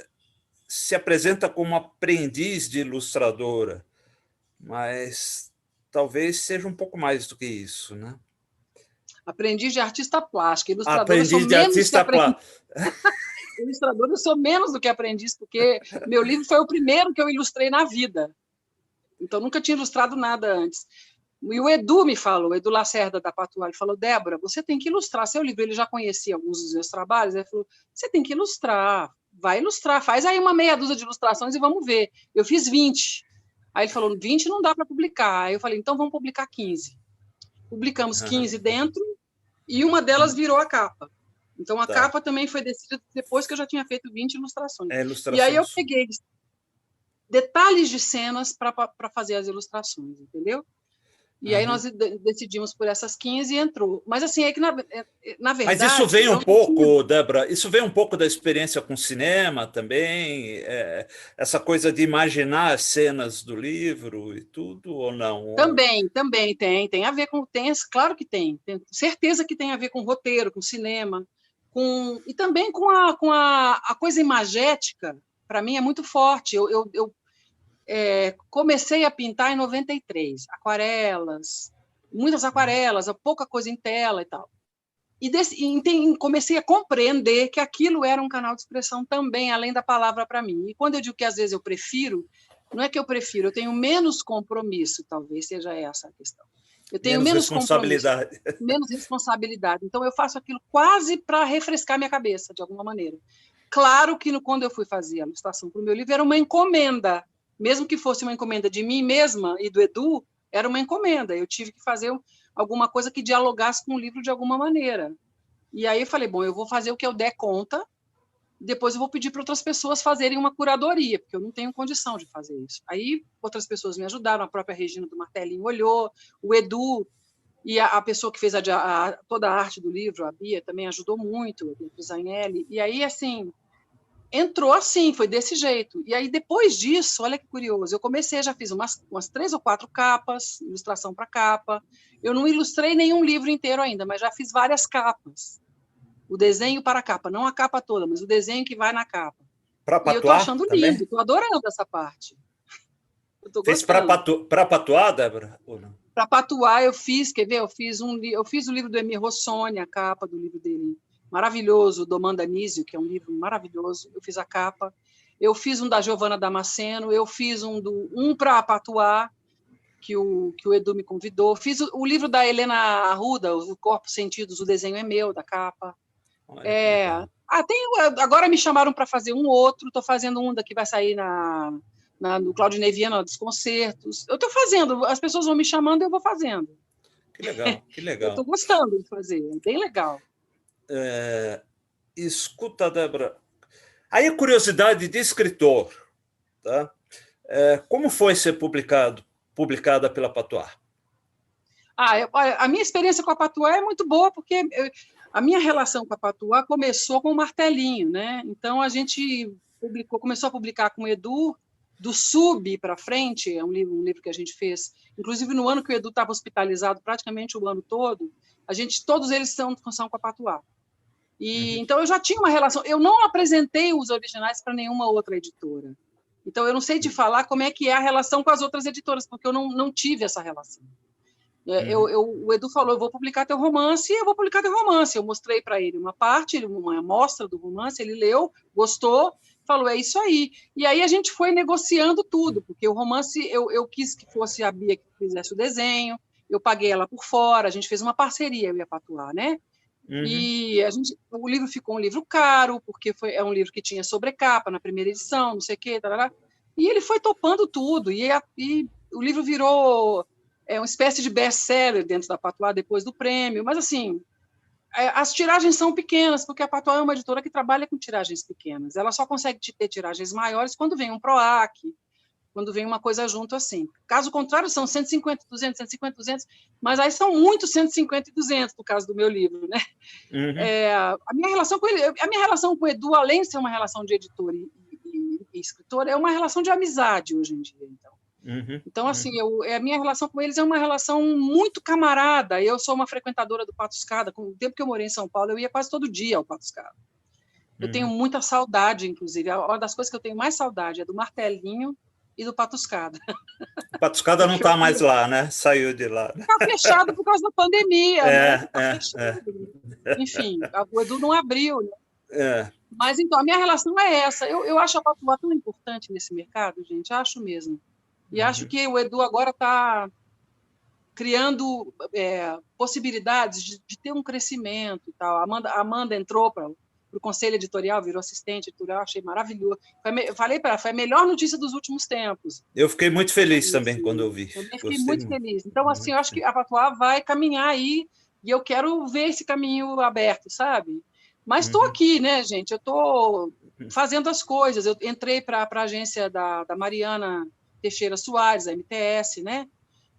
se apresenta como aprendiz de ilustradora, mas talvez seja um pouco mais do que isso, né? Aprendiz de artista plástica. Ilustradora, aprendiz de artista plástica. Ilustradora, eu sou menos do que aprendiz, porque meu livro foi o primeiro que eu ilustrei na vida. Então, nunca tinha ilustrado nada antes. E o Edu me falou, o Edu Lacerda, da Patuá, ele falou, Débora, você tem que ilustrar seu livro. Ele já conhecia alguns dos meus trabalhos, ele falou, você tem que ilustrar, vai ilustrar, faz aí uma meia dúzia de ilustrações e vamos ver. Eu fiz 20. Aí ele falou, 20 não dá para publicar. Aí eu falei, então vamos publicar 15. Publicamos 15 dentro e uma delas virou a capa. Então, a capa também foi decidida depois que eu já tinha feito 20 ilustrações. E aí eu peguei detalhes de cenas para fazer as ilustrações, entendeu? E aí nós decidimos por essas 15 e entrou. Mas, assim, é que, na verdade... Mas isso vem um pouco, Débora, isso vem um pouco da experiência com cinema também? Essa coisa de imaginar as cenas do livro e tudo, ou não? Também tem a ver com... claro que tem certeza que tem a ver com roteiro, com cinema, e também com a coisa imagética, para mim é muito forte. Eu comecei a pintar em 93, aquarelas, muitas aquarelas, pouca coisa em tela e tal. E comecei a compreender que aquilo era um canal de expressão também, além da palavra para mim. E quando eu digo que às vezes eu prefiro, Não é que eu prefiro, eu tenho menos compromisso, talvez seja essa a questão. Eu tenho menos responsabilidade. Menos responsabilidade. Então, eu faço aquilo quase para refrescar minha cabeça, de alguma maneira. Claro que quando eu fui fazer a ilustração para o meu livro, era uma encomenda. Mesmo que fosse uma encomenda de mim mesma e do Edu, era uma encomenda. Eu tive que fazer alguma coisa que dialogasse com o livro de alguma maneira. E aí eu falei, bom, eu vou fazer o que eu der conta, depois eu vou pedir para outras pessoas fazerem uma curadoria, porque eu não tenho condição de fazer isso. Aí outras pessoas me ajudaram, a própria Regina do Martelinho olhou, o Edu e a pessoa que fez toda a arte do livro, a Bia, também ajudou muito, a Beatriz Zanelli. E aí, assim, entrou assim, foi desse jeito. E aí, depois disso, olha que curioso, eu comecei, já fiz umas 3 ou 4 capas, ilustração para capa. Eu não ilustrei nenhum livro inteiro ainda, mas já fiz várias capas. O desenho para a capa, não a capa toda, mas o desenho que vai na capa. Para E eu estou achando lindo, estou adorando essa parte. Fez para Patuá, Débora? Para Patuá eu fiz, quer ver? Eu fiz o livro do Emir Rossoni, a capa do livro dele, maravilhoso, do Domanda Anísio, que é um livro maravilhoso. Eu fiz a capa. Eu fiz um da Giovana Damasceno, eu fiz um para Patuá, que o Edu me convidou. Fiz o livro da Helena Arruda, O Corpo Sentidos, o desenho é meu, da capa. Agora me chamaram para fazer um outro, estou fazendo um que vai sair no Claudinei Viana, Desconcertos. Eu estou fazendo, as pessoas vão me chamando e eu vou fazendo. Que legal, que legal. Eu estou gostando de fazer, é bem legal. Escuta, Débora, aí a curiosidade de escritor, tá? Como foi ser publicada pela Patuá? A minha experiência com a Patuá é muito boa, porque a minha relação com a Patuá começou com o Martelinho, né? Então, a gente começou a publicar com o Edu, do Sub para frente, é um livro que a gente fez, inclusive no ano que o Edu estava hospitalizado, praticamente o ano todo, todos eles são com a Patuá. Então, eu já tinha uma relação. Eu não apresentei os originais para nenhuma outra editora. Então, eu não sei te falar como é que é a relação com as outras editoras, porque eu não tive essa relação. O Edu falou, eu vou publicar teu romance, e eu vou publicar teu romance. Eu mostrei para ele uma amostra do romance, ele leu, gostou, falou, é isso aí. E aí a gente foi negociando tudo, porque o romance, eu quis que fosse a Bia que fizesse o desenho, eu paguei ela por fora, a gente fez uma parceria, eu e a Patuá, né? E o livro ficou um livro caro, porque é um livro que tinha sobrecapa na primeira edição, não sei o quê, tarará. E ele foi topando tudo, e o livro virou uma espécie de best-seller dentro da Patuá depois do prêmio, mas assim, as tiragens são pequenas, porque a Patuá é uma editora que trabalha com tiragens pequenas, ela só consegue ter tiragens maiores quando vem um PROAC, quando vem uma coisa junto assim. Caso contrário, são 150, 200, 150, 200, mas aí são muitos 150 e 200 no caso do meu livro, né? A minha relação com o Edu, além de ser uma relação de editor e escritor, é uma relação de amizade hoje em dia, então. Então, assim, a minha relação com eles é uma relação muito camarada. Eu sou uma frequentadora do Patuscada. Com o tempo que eu morei em São Paulo, eu ia quase todo dia ao Patuscada. Eu tenho muita saudade, inclusive. Uma das coisas que eu tenho mais saudade é do Martelinho e do Patuscada. O Patuscada não está mais lá, né? Saiu de lá. Está fechado por causa da pandemia, né? Enfim, o Edu não abriu, né? Mas, então, a minha relação é essa. Eu acho a Patuá tão importante nesse mercado, gente. Acho mesmo. E acho que o Edu agora está criando possibilidades de ter um crescimento e tal. A Amanda entrou para o conselho editorial, virou assistente editorial, achei maravilhoso. Falei para ela, foi a melhor notícia dos últimos tempos. Eu fiquei muito feliz também quando eu vi. Também fiquei muito feliz. Então, assim, eu acho que a Patuá vai caminhar aí e eu quero ver esse caminho aberto, sabe? Mas estou aqui, né, gente? Eu estou fazendo as coisas. Eu entrei para a agência da Mariana Teixeira Soares, a MTS, né?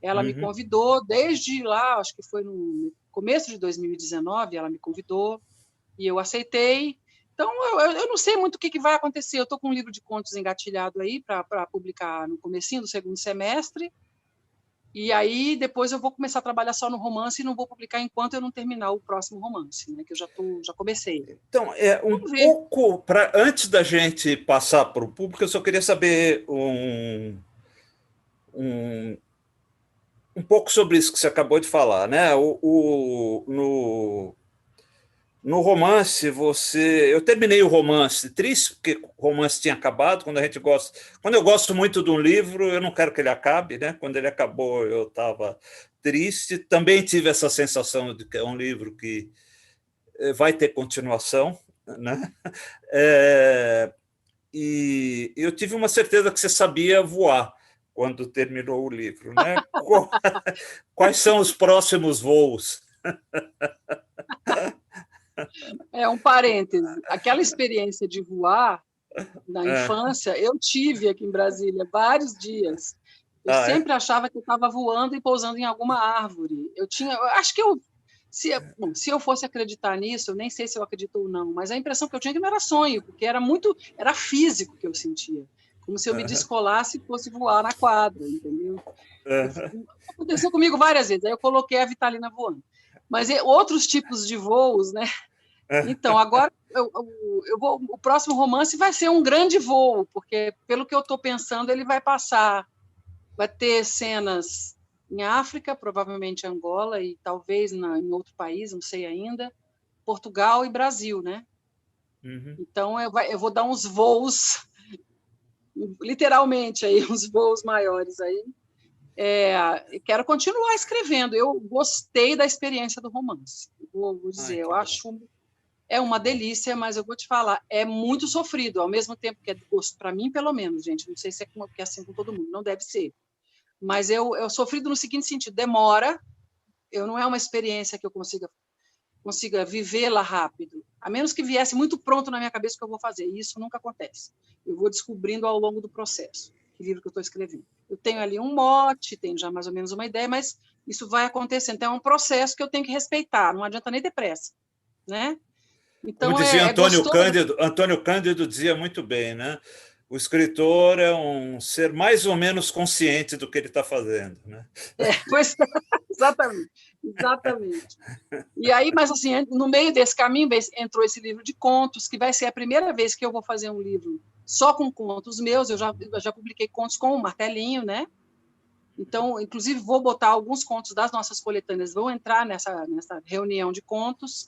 Ela me convidou desde lá, acho que foi no começo de 2019, ela me convidou e eu aceitei. Então, eu não sei muito o que vai acontecer. Eu estou com um livro de contos engatilhado aí para publicar no comecinho do segundo semestre. E aí, depois eu vou começar a trabalhar só no romance e não vou publicar enquanto eu não terminar o próximo romance, né? Que eu já comecei. Então, pouco antes da gente passar para o público, eu só queria saber um pouco sobre isso que você acabou de falar, né? No No romance, eu terminei o romance triste, porque o romance tinha acabado. Quando eu gosto muito de um livro, eu não quero que ele acabe, né? Quando ele acabou, eu estava triste. Também tive essa sensação de que é um livro que vai ter continuação, né? E eu tive uma certeza que você sabia voar quando terminou o livro, né? Quais são os próximos voos? É um parêntese. Aquela experiência de voar na infância, eu tive aqui em Brasília vários dias. Eu sempre achava que eu estava voando e pousando em alguma árvore. Eu acho que se eu fosse acreditar nisso, eu nem sei se eu acredito ou não, mas a impressão que eu tinha é que não era sonho, porque era físico que eu sentia, como se eu me descolasse e fosse voar na quadra, entendeu? Aconteceu comigo várias vezes, aí eu coloquei a Vitalina voando. Mas outros tipos de voos, né? Então, agora o próximo romance vai ser um grande voo, porque, pelo que eu estou pensando, ele vai ter cenas em África, provavelmente Angola, e talvez em outro país, não sei ainda, Portugal e Brasil, né? Uhum. Então, eu vou dar uns voos, literalmente, aí, uns voos maiores aí. Quero continuar escrevendo. Eu gostei da experiência do romance. Vou dizer, eu acho uma delícia, mas eu vou te falar, é muito sofrido, ao mesmo tempo que é gosto, para mim, pelo menos, gente. Não sei se é assim com todo mundo, não deve ser. Mas eu sofrido no seguinte sentido: demora, não é uma experiência que eu consiga vivê-la rápido, a menos que viesse muito pronto na minha cabeça o que eu vou fazer, e isso nunca acontece. Eu vou descobrindo ao longo do processo, que livro que eu estou escrevendo. Eu tenho ali um mote, tenho já mais ou menos uma ideia, mas isso vai acontecendo. Então, é um processo que eu tenho que respeitar, não adianta nem ter pressa, né? Então, como dizia gostoso. Antônio Cândido dizia muito bem, né? O escritor é um ser mais ou menos consciente do que ele está fazendo, né? Pois, exatamente. E aí, mas assim, no meio desse caminho entrou esse livro de contos, que vai ser a primeira vez que eu vou fazer um livro só com contos meus. Eu já publiquei contos com o Martelinho, né? Então, inclusive, vou botar alguns contos das nossas coletâneas, vão entrar nessa reunião de contos,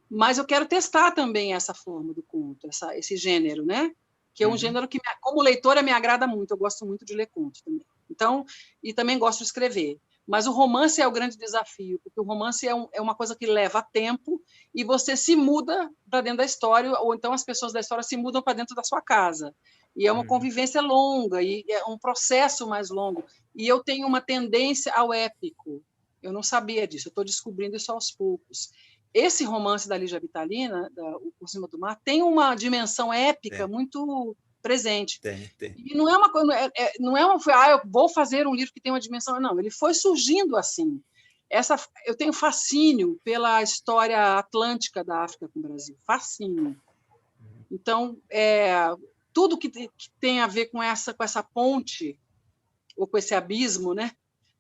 mas eu quero testar também essa forma do conto, esse gênero, né? Que é um gênero que, como leitora, me agrada muito. Eu gosto muito de ler contos também. Então, e também gosto de escrever. Mas o romance é o grande desafio, porque o romance é uma coisa que leva tempo e você se muda para dentro da história, ou então as pessoas da história se mudam para dentro da sua casa. E é uma convivência longa, e é um processo mais longo. E eu tenho uma tendência ao épico. Eu não sabia disso, eu estou descobrindo isso aos poucos. Esse romance da Lígia Vitalina, O Por Cima do Mar, tem uma dimensão épica muito presente. Tem. E não é uma coisa, eu vou fazer um livro que tem uma dimensão. Não, ele foi surgindo assim. Eu tenho fascínio pela história atlântica da África com o Brasil, fascínio. Então, tudo que tem a ver com essa ponte ou com esse abismo, né?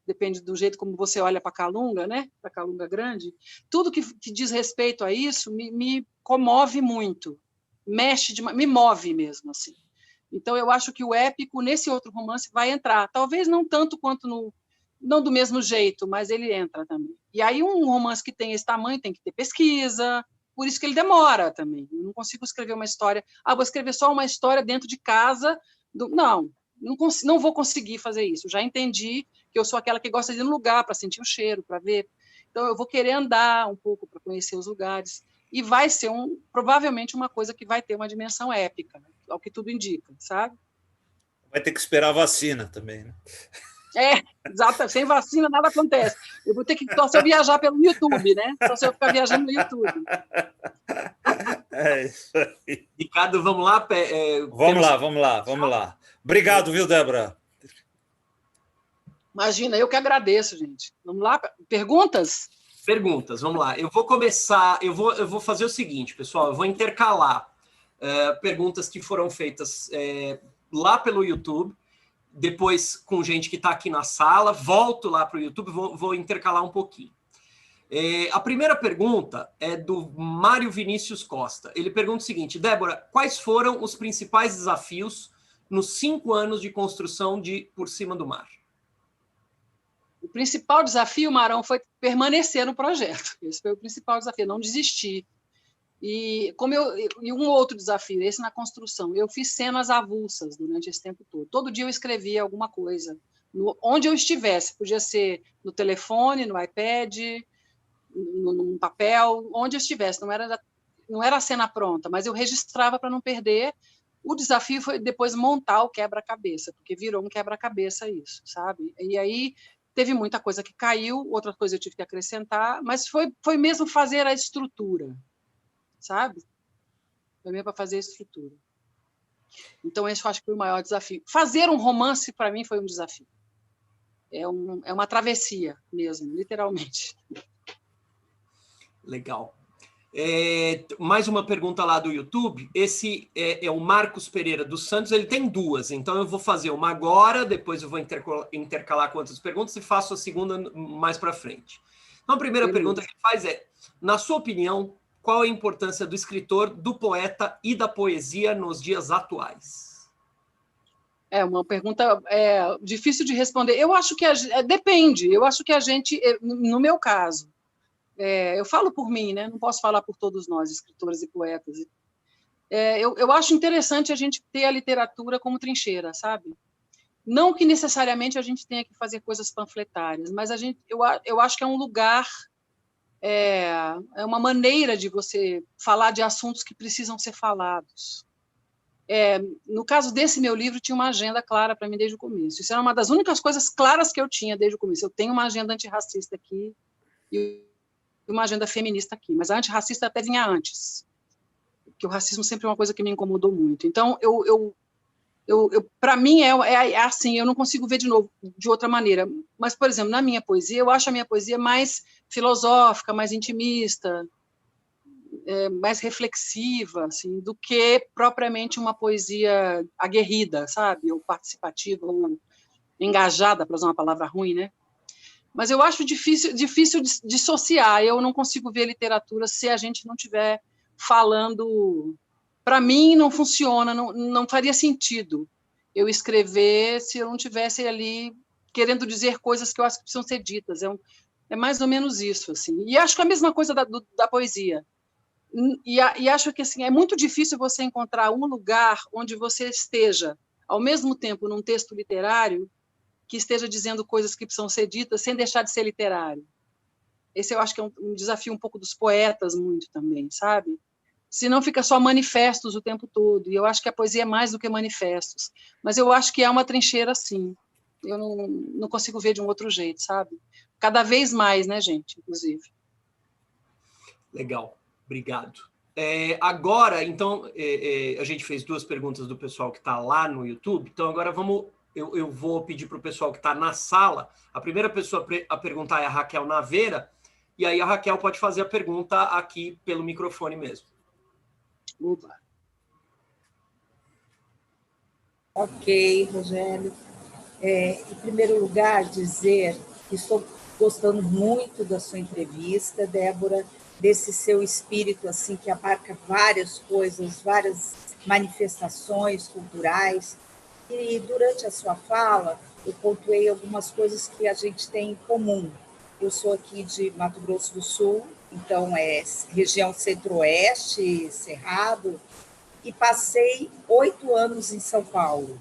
Depende do jeito como você olha para a Calunga, né? Para a Calunga Grande, tudo que diz respeito a isso me comove muito, me move mesmo assim. Então eu acho que o épico nesse outro romance vai entrar, talvez não tanto quanto não do mesmo jeito, mas ele entra também. E aí um romance que tem esse tamanho tem que ter pesquisa, por isso que ele demora também. Eu não consigo escrever uma história, vou escrever só uma história dentro de casa, não vou conseguir fazer isso. Já entendi que eu sou aquela que gosta de ir no lugar para sentir o cheiro, para ver. Então, eu vou querer andar um pouco para conhecer os lugares. E vai ser provavelmente uma coisa que vai ter uma dimensão épica, ao que tudo indica, sabe? Vai ter que esperar a vacina também, né? Exato. Sem vacina nada acontece. Eu vou ter que só se eu viajar pelo YouTube, né? Só se eu ficar viajando no YouTube. É isso aí. Ricardo, vamos lá? Vamos lá. Obrigado, viu, Débora? Imagina, eu que agradeço, gente. Vamos lá? Perguntas? Perguntas, vamos lá. Eu vou começar, eu vou fazer o seguinte, pessoal, eu vou intercalar perguntas que foram feitas lá pelo YouTube, depois com gente que está aqui na sala, volto lá para o YouTube, vou intercalar um pouquinho. A primeira pergunta é do Mário Vinícius Costa. Ele pergunta o seguinte: Débora, quais foram os principais desafios nos 5 anos de construção de Por Cima do Mar? O principal desafio, Marão, foi permanecer no projeto. Esse foi o principal desafio, não desistir. E um outro desafio, esse na construção. Eu fiz cenas avulsas durante esse tempo todo. Todo dia eu escrevia alguma coisa, onde eu estivesse. Podia ser no telefone, no iPad, num papel, onde eu estivesse. Não era a cena pronta, mas eu registrava para não perder. O desafio foi depois montar o quebra-cabeça, porque virou um quebra-cabeça isso, sabe? E aí teve muita coisa que caiu, outra coisa eu tive que acrescentar, mas foi mesmo fazer a estrutura, sabe? Foi mesmo para fazer a estrutura. Então, esse eu acho que foi o maior desafio. Fazer um romance, para mim, foi um desafio. É uma travessia mesmo, literalmente. Legal. Mais uma pergunta lá do YouTube. Esse é o Marcos Pereira dos Santos. Ele tem duas, então eu vou fazer uma agora, depois eu vou intercalar com outras perguntas e faço a segunda mais para frente. Então, a primeira pergunta que ele faz é: na sua opinião, qual a importância do escritor, do poeta e da poesia nos dias atuais? É uma pergunta difícil de responder. Eu acho que depende. Eu acho que a gente, no meu caso, eu falo por mim, né? Não posso falar por todos nós, escritores e poetas. Eu acho interessante a gente ter a literatura como trincheira, sabe? Não que necessariamente a gente tenha que fazer coisas panfletárias, mas eu acho que é um lugar, é uma maneira de você falar de assuntos que precisam ser falados. No caso desse meu livro, tinha uma agenda clara para mim desde o começo. Isso era uma das únicas coisas claras que eu tinha desde o começo. Eu tenho uma agenda antirracista aqui e uma agenda feminista aqui, mas a antirracista até vinha antes, porque o racismo sempre é uma coisa que me incomodou muito. Então, para mim, é assim, eu não consigo ver de novo, de outra maneira. Mas, por exemplo, na minha poesia, eu acho a minha poesia mais filosófica, mais intimista, mais reflexiva, assim, do que propriamente uma poesia aguerrida, sabe? Ou participativa, ou engajada, para usar uma palavra ruim, né? Mas eu acho difícil dissociar. Eu não consigo ver literatura se a gente não estiver falando. Para mim, não funciona, não faria sentido eu escrever se eu não tivesse ali querendo dizer coisas que eu acho que precisam ser ditas. É mais ou menos isso, assim. E acho que é a mesma coisa da poesia. E acho que assim, é muito difícil você encontrar um lugar onde você esteja, ao mesmo tempo, num texto literário, que esteja dizendo coisas que precisam ser ditas sem deixar de ser literário. Esse eu acho que é um desafio um pouco dos poetas muito também, sabe? Senão fica só manifestos o tempo todo, e eu acho que a poesia é mais do que manifestos. Mas eu acho que é uma trincheira, sim. Eu não consigo ver de um outro jeito, sabe? Cada vez mais, né, gente, inclusive. Legal, obrigado. Agora, então, a gente fez duas perguntas do pessoal que está lá no YouTube, então agora eu vou pedir para o pessoal que está na sala. A primeira pessoa a perguntar é a Raquel Naveira, e aí a Raquel pode fazer a pergunta aqui pelo microfone mesmo. Opa. Ok, Rogério. Em primeiro lugar, dizer que estou gostando muito da sua entrevista, Débora, desse seu espírito assim que abarca várias coisas, várias manifestações culturais. E durante a sua fala, eu pontuei algumas coisas que a gente tem em comum. Eu sou aqui de Mato Grosso do Sul, então é região centro-oeste, Cerrado, e passei 8 anos em São Paulo.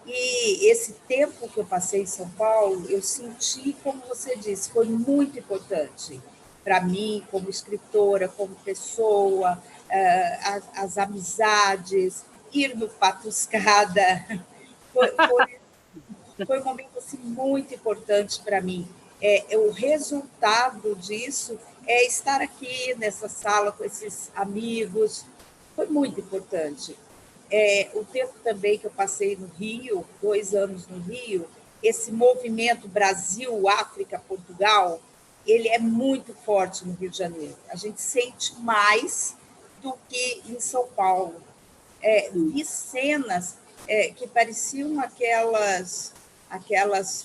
E esse tempo que eu passei em São Paulo, eu senti, como você disse, foi muito importante para mim, como escritora, como pessoa, as amizades, ir no Patuscada. Foi um momento assim, muito importante para mim. O resultado disso é estar aqui nessa sala com esses amigos. Foi muito importante. O tempo também que eu passei no Rio, 2 anos no Rio, esse movimento Brasil, África, Portugal, ele é muito forte no Rio de Janeiro. A gente sente mais do que em São Paulo. Vi cenas que pareciam aquelas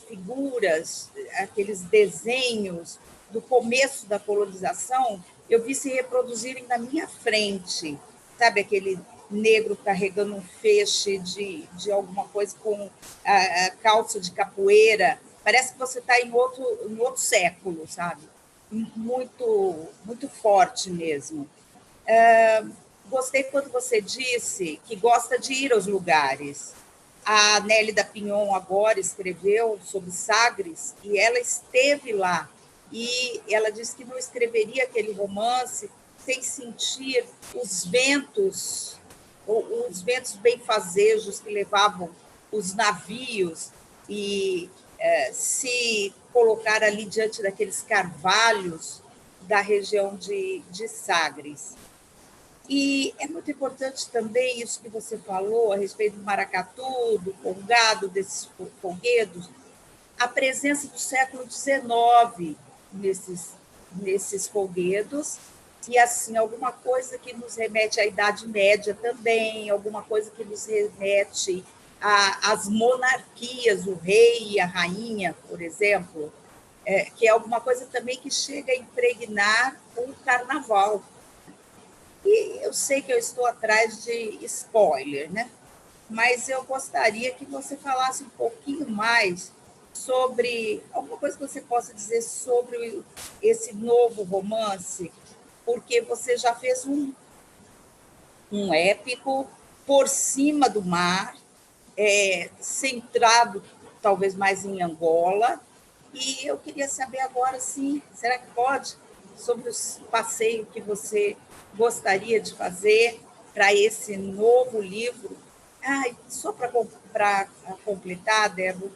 figuras, aqueles desenhos do começo da colonização, eu vi se reproduzirem na minha frente. Sabe, aquele negro carregando um feixe de alguma coisa com a calça de capoeira. Parece que você está em outro século, sabe? Muito, muito forte mesmo. Gostei quando você disse que gosta de ir aos lugares. A Nélida Pinhon agora escreveu sobre Sagres e ela esteve lá. E ela disse que não escreveria aquele romance sem sentir os ventos benfazejos que levavam os navios e se colocar ali diante daqueles carvalhos da região de Sagres. E é muito importante também isso que você falou a respeito do maracatu, do congado, desses folguedos, a presença do século XIX nesses folguedos, e assim, alguma coisa que nos remete à Idade Média também, alguma coisa que nos remete às monarquias, o rei e a rainha, por exemplo, que é alguma coisa também que chega a impregnar o carnaval. E eu sei que eu estou atrás de spoiler, né? Mas eu gostaria que você falasse um pouquinho mais sobre alguma coisa que você possa dizer sobre esse novo romance, porque você já fez um épico por cima do mar, centrado talvez mais em Angola, e eu queria saber agora, sim, será que pode, sobre o passeio que você gostaria de fazer para esse novo livro. Só para completar, Débora,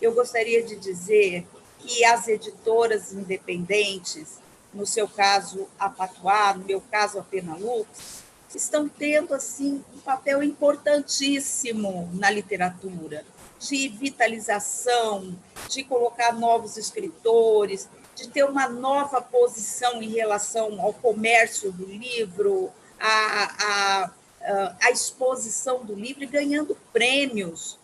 eu gostaria de dizer que as editoras independentes, no seu caso a Patuá, no meu caso a Penalux, estão tendo assim um papel importantíssimo na literatura, de vitalização, de colocar novos escritores, de ter uma nova posição em relação ao comércio do livro, a exposição do livro, e ganhando prêmios,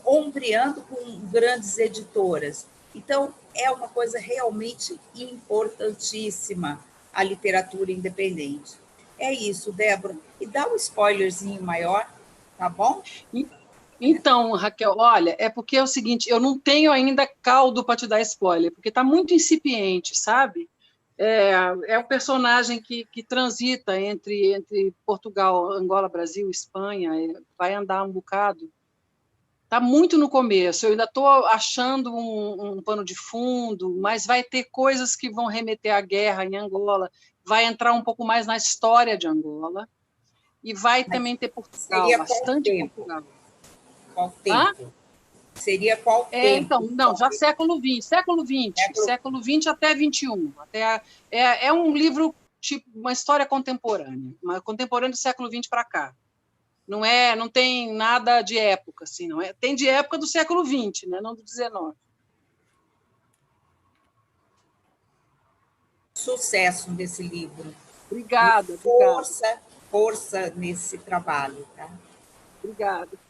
ombreando com grandes editoras. Então, é uma coisa realmente importantíssima a literatura independente. É isso, Débora. E dá um spoilerzinho maior, tá bom? Então, Raquel, olha, é porque é o seguinte, eu não tenho ainda caldo para te dar spoiler, porque está muito incipiente, sabe? É o personagem que transita entre Portugal, Angola, Brasil, Espanha, vai andar um bocado. Está muito no começo, eu ainda estou achando um pano de fundo, mas vai ter coisas que vão remeter à guerra em Angola, vai entrar um pouco mais na história de Angola, e vai também ter Portugal, bastante Portugal. Qual tempo? Seria qual tempo? Então, não, já século XX até XXI. É um livro, tipo, uma história contemporânea do século XX para cá. Não tem nada de época, assim, não é? Tem de época do século XX, né? Não do XIX. Sucesso desse livro. Obrigada. Força nesse trabalho, tá? Obrigada.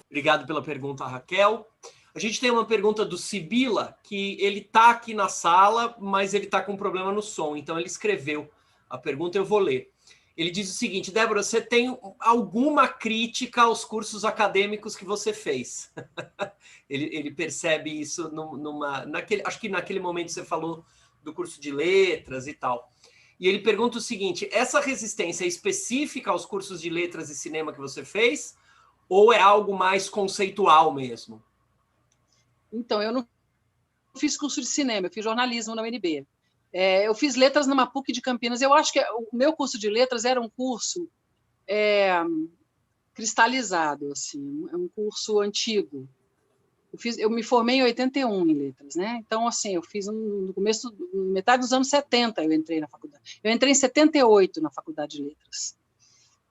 Obrigado pela pergunta, Raquel. A gente tem uma pergunta do Sibila, que ele está aqui na sala, mas ele está com um problema no som, então ele escreveu a pergunta, eu vou ler. Ele diz o seguinte: Débora, você tem alguma crítica aos cursos acadêmicos que você fez? ele percebe isso acho que naquele momento você falou do curso de letras e tal. E ele pergunta o seguinte: essa resistência é específica aos cursos de letras e cinema que você fez, ou é algo mais conceitual mesmo? Então, eu não fiz curso de cinema, eu fiz jornalismo na UNB. Eu fiz letras numa PUC de Campinas. Eu acho que o meu curso de letras era um curso cristalizado, assim, um curso antigo. Eu me formei em 81 em letras, né? Então, assim, eu fiz no começo, metade dos anos 70 eu entrei na faculdade. Eu entrei em 78 na faculdade de letras.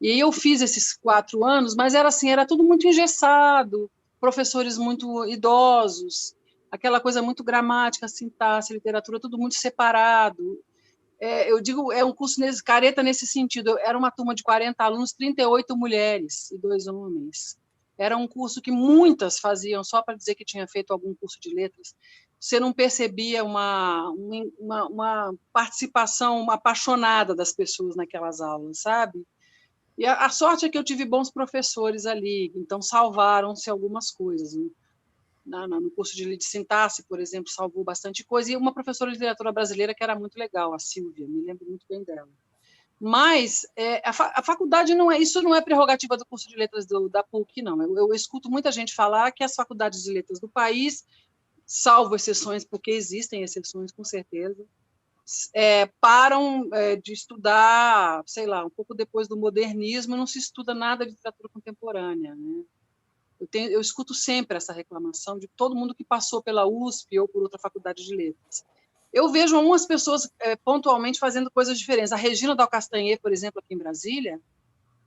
E aí eu fiz esses 4 anos, mas era tudo muito engessado, professores muito idosos, aquela coisa muito gramática, sintaxe, literatura, tudo muito separado. Eu digo, é um curso careta nesse sentido. Era uma turma de 40 alunos, 38 mulheres e 2 homens. Era um curso que muitas faziam só para dizer que tinha feito algum curso de letras. Você não percebia uma participação apaixonada das pessoas naquelas aulas, sabe? E a sorte é que eu tive bons professores ali, então salvaram-se algumas coisas. Né? no curso de sintaxe, por exemplo, salvou bastante coisa, e uma professora de literatura brasileira que era muito legal, a Silvia, me lembro muito bem dela. Mas a faculdade isso não é prerrogativa do curso de letras da PUC, não. Eu escuto muita gente falar que as faculdades de letras do país, salvo exceções, porque existem exceções, com certeza, param de estudar, sei lá, um pouco depois do modernismo, não se estuda nada de literatura contemporânea, né? Eu escuto sempre essa reclamação de todo mundo que passou pela USP ou por outra faculdade de letras. Eu vejo algumas pessoas pontualmente fazendo coisas diferentes. A Regina Dal Castanher, por exemplo, aqui em Brasília,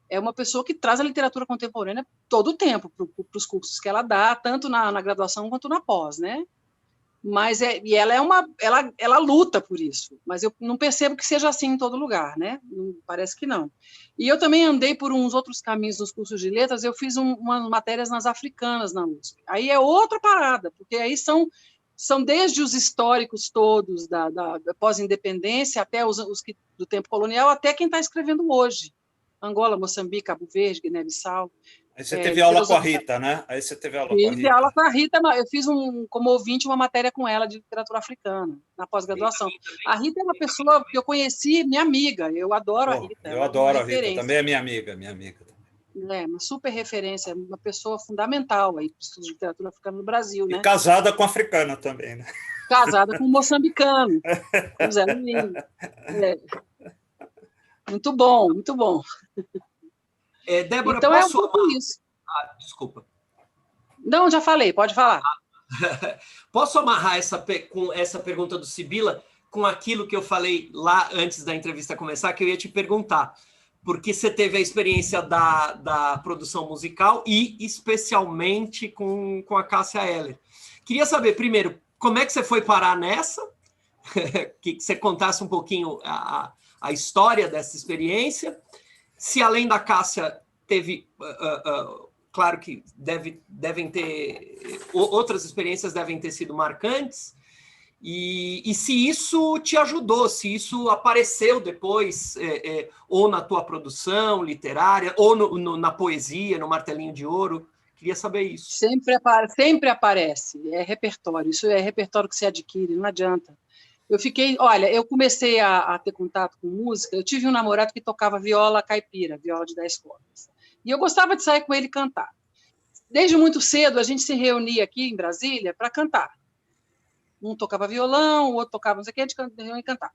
é uma pessoa que traz a literatura contemporânea todo o tempo para os cursos que ela dá, tanto na graduação quanto na pós, né? Mas ela luta por isso, mas eu não percebo que seja assim em todo lugar, né? Parece que não. E eu também andei por uns outros caminhos nos cursos de letras, eu fiz umas matérias nas africanas na USP. Aí é outra parada, porque aí são desde os históricos todos da pós-independência até os do tempo colonial, até quem está escrevendo hoje. Angola, Moçambique, Cabo Verde, Guiné-Bissau. Aí você teve aula com a Rita, né? Aí você teve aula com a Rita. Fiz aula com a Rita, eu fiz como ouvinte uma matéria com ela de literatura africana, na pós-graduação. A Rita é uma pessoa que eu conheci, minha amiga, eu adoro a Rita. Eu adoro a Rita, também é minha amiga uma super referência, uma pessoa fundamental aí para o estudo de literatura africana no Brasil. E né? casada com africana também, né? Casada com um moçambicano, com Zé Luiz. Muito bom, muito bom. Débora, então é um pouco isso. Desculpa. Não, já falei, pode falar. Posso amarrar com essa pergunta do Sibila com aquilo que eu falei lá antes da entrevista começar, que eu ia te perguntar, porque você teve a experiência da produção musical e especialmente com a Cássia Eller. Queria saber, primeiro, como é que você foi parar nessa? Que você contasse um pouquinho a história dessa experiência. Se além da Cássia teve, claro que devem ter, outras experiências devem ter sido marcantes, e se isso te ajudou, se isso apareceu depois, ou na tua produção literária, ou na poesia, no Martelinho de Ouro, queria saber isso. Sempre aparece, é repertório, isso é repertório que se adquire, não adianta. Eu comecei a ter contato com música, eu tive um namorado que tocava viola caipira, viola de 10 cordas. E eu gostava de sair com ele e cantar. Desde muito cedo, a gente se reunia aqui em Brasília para cantar. Um tocava violão, o outro tocava não sei o que, a gente reunia e cantava.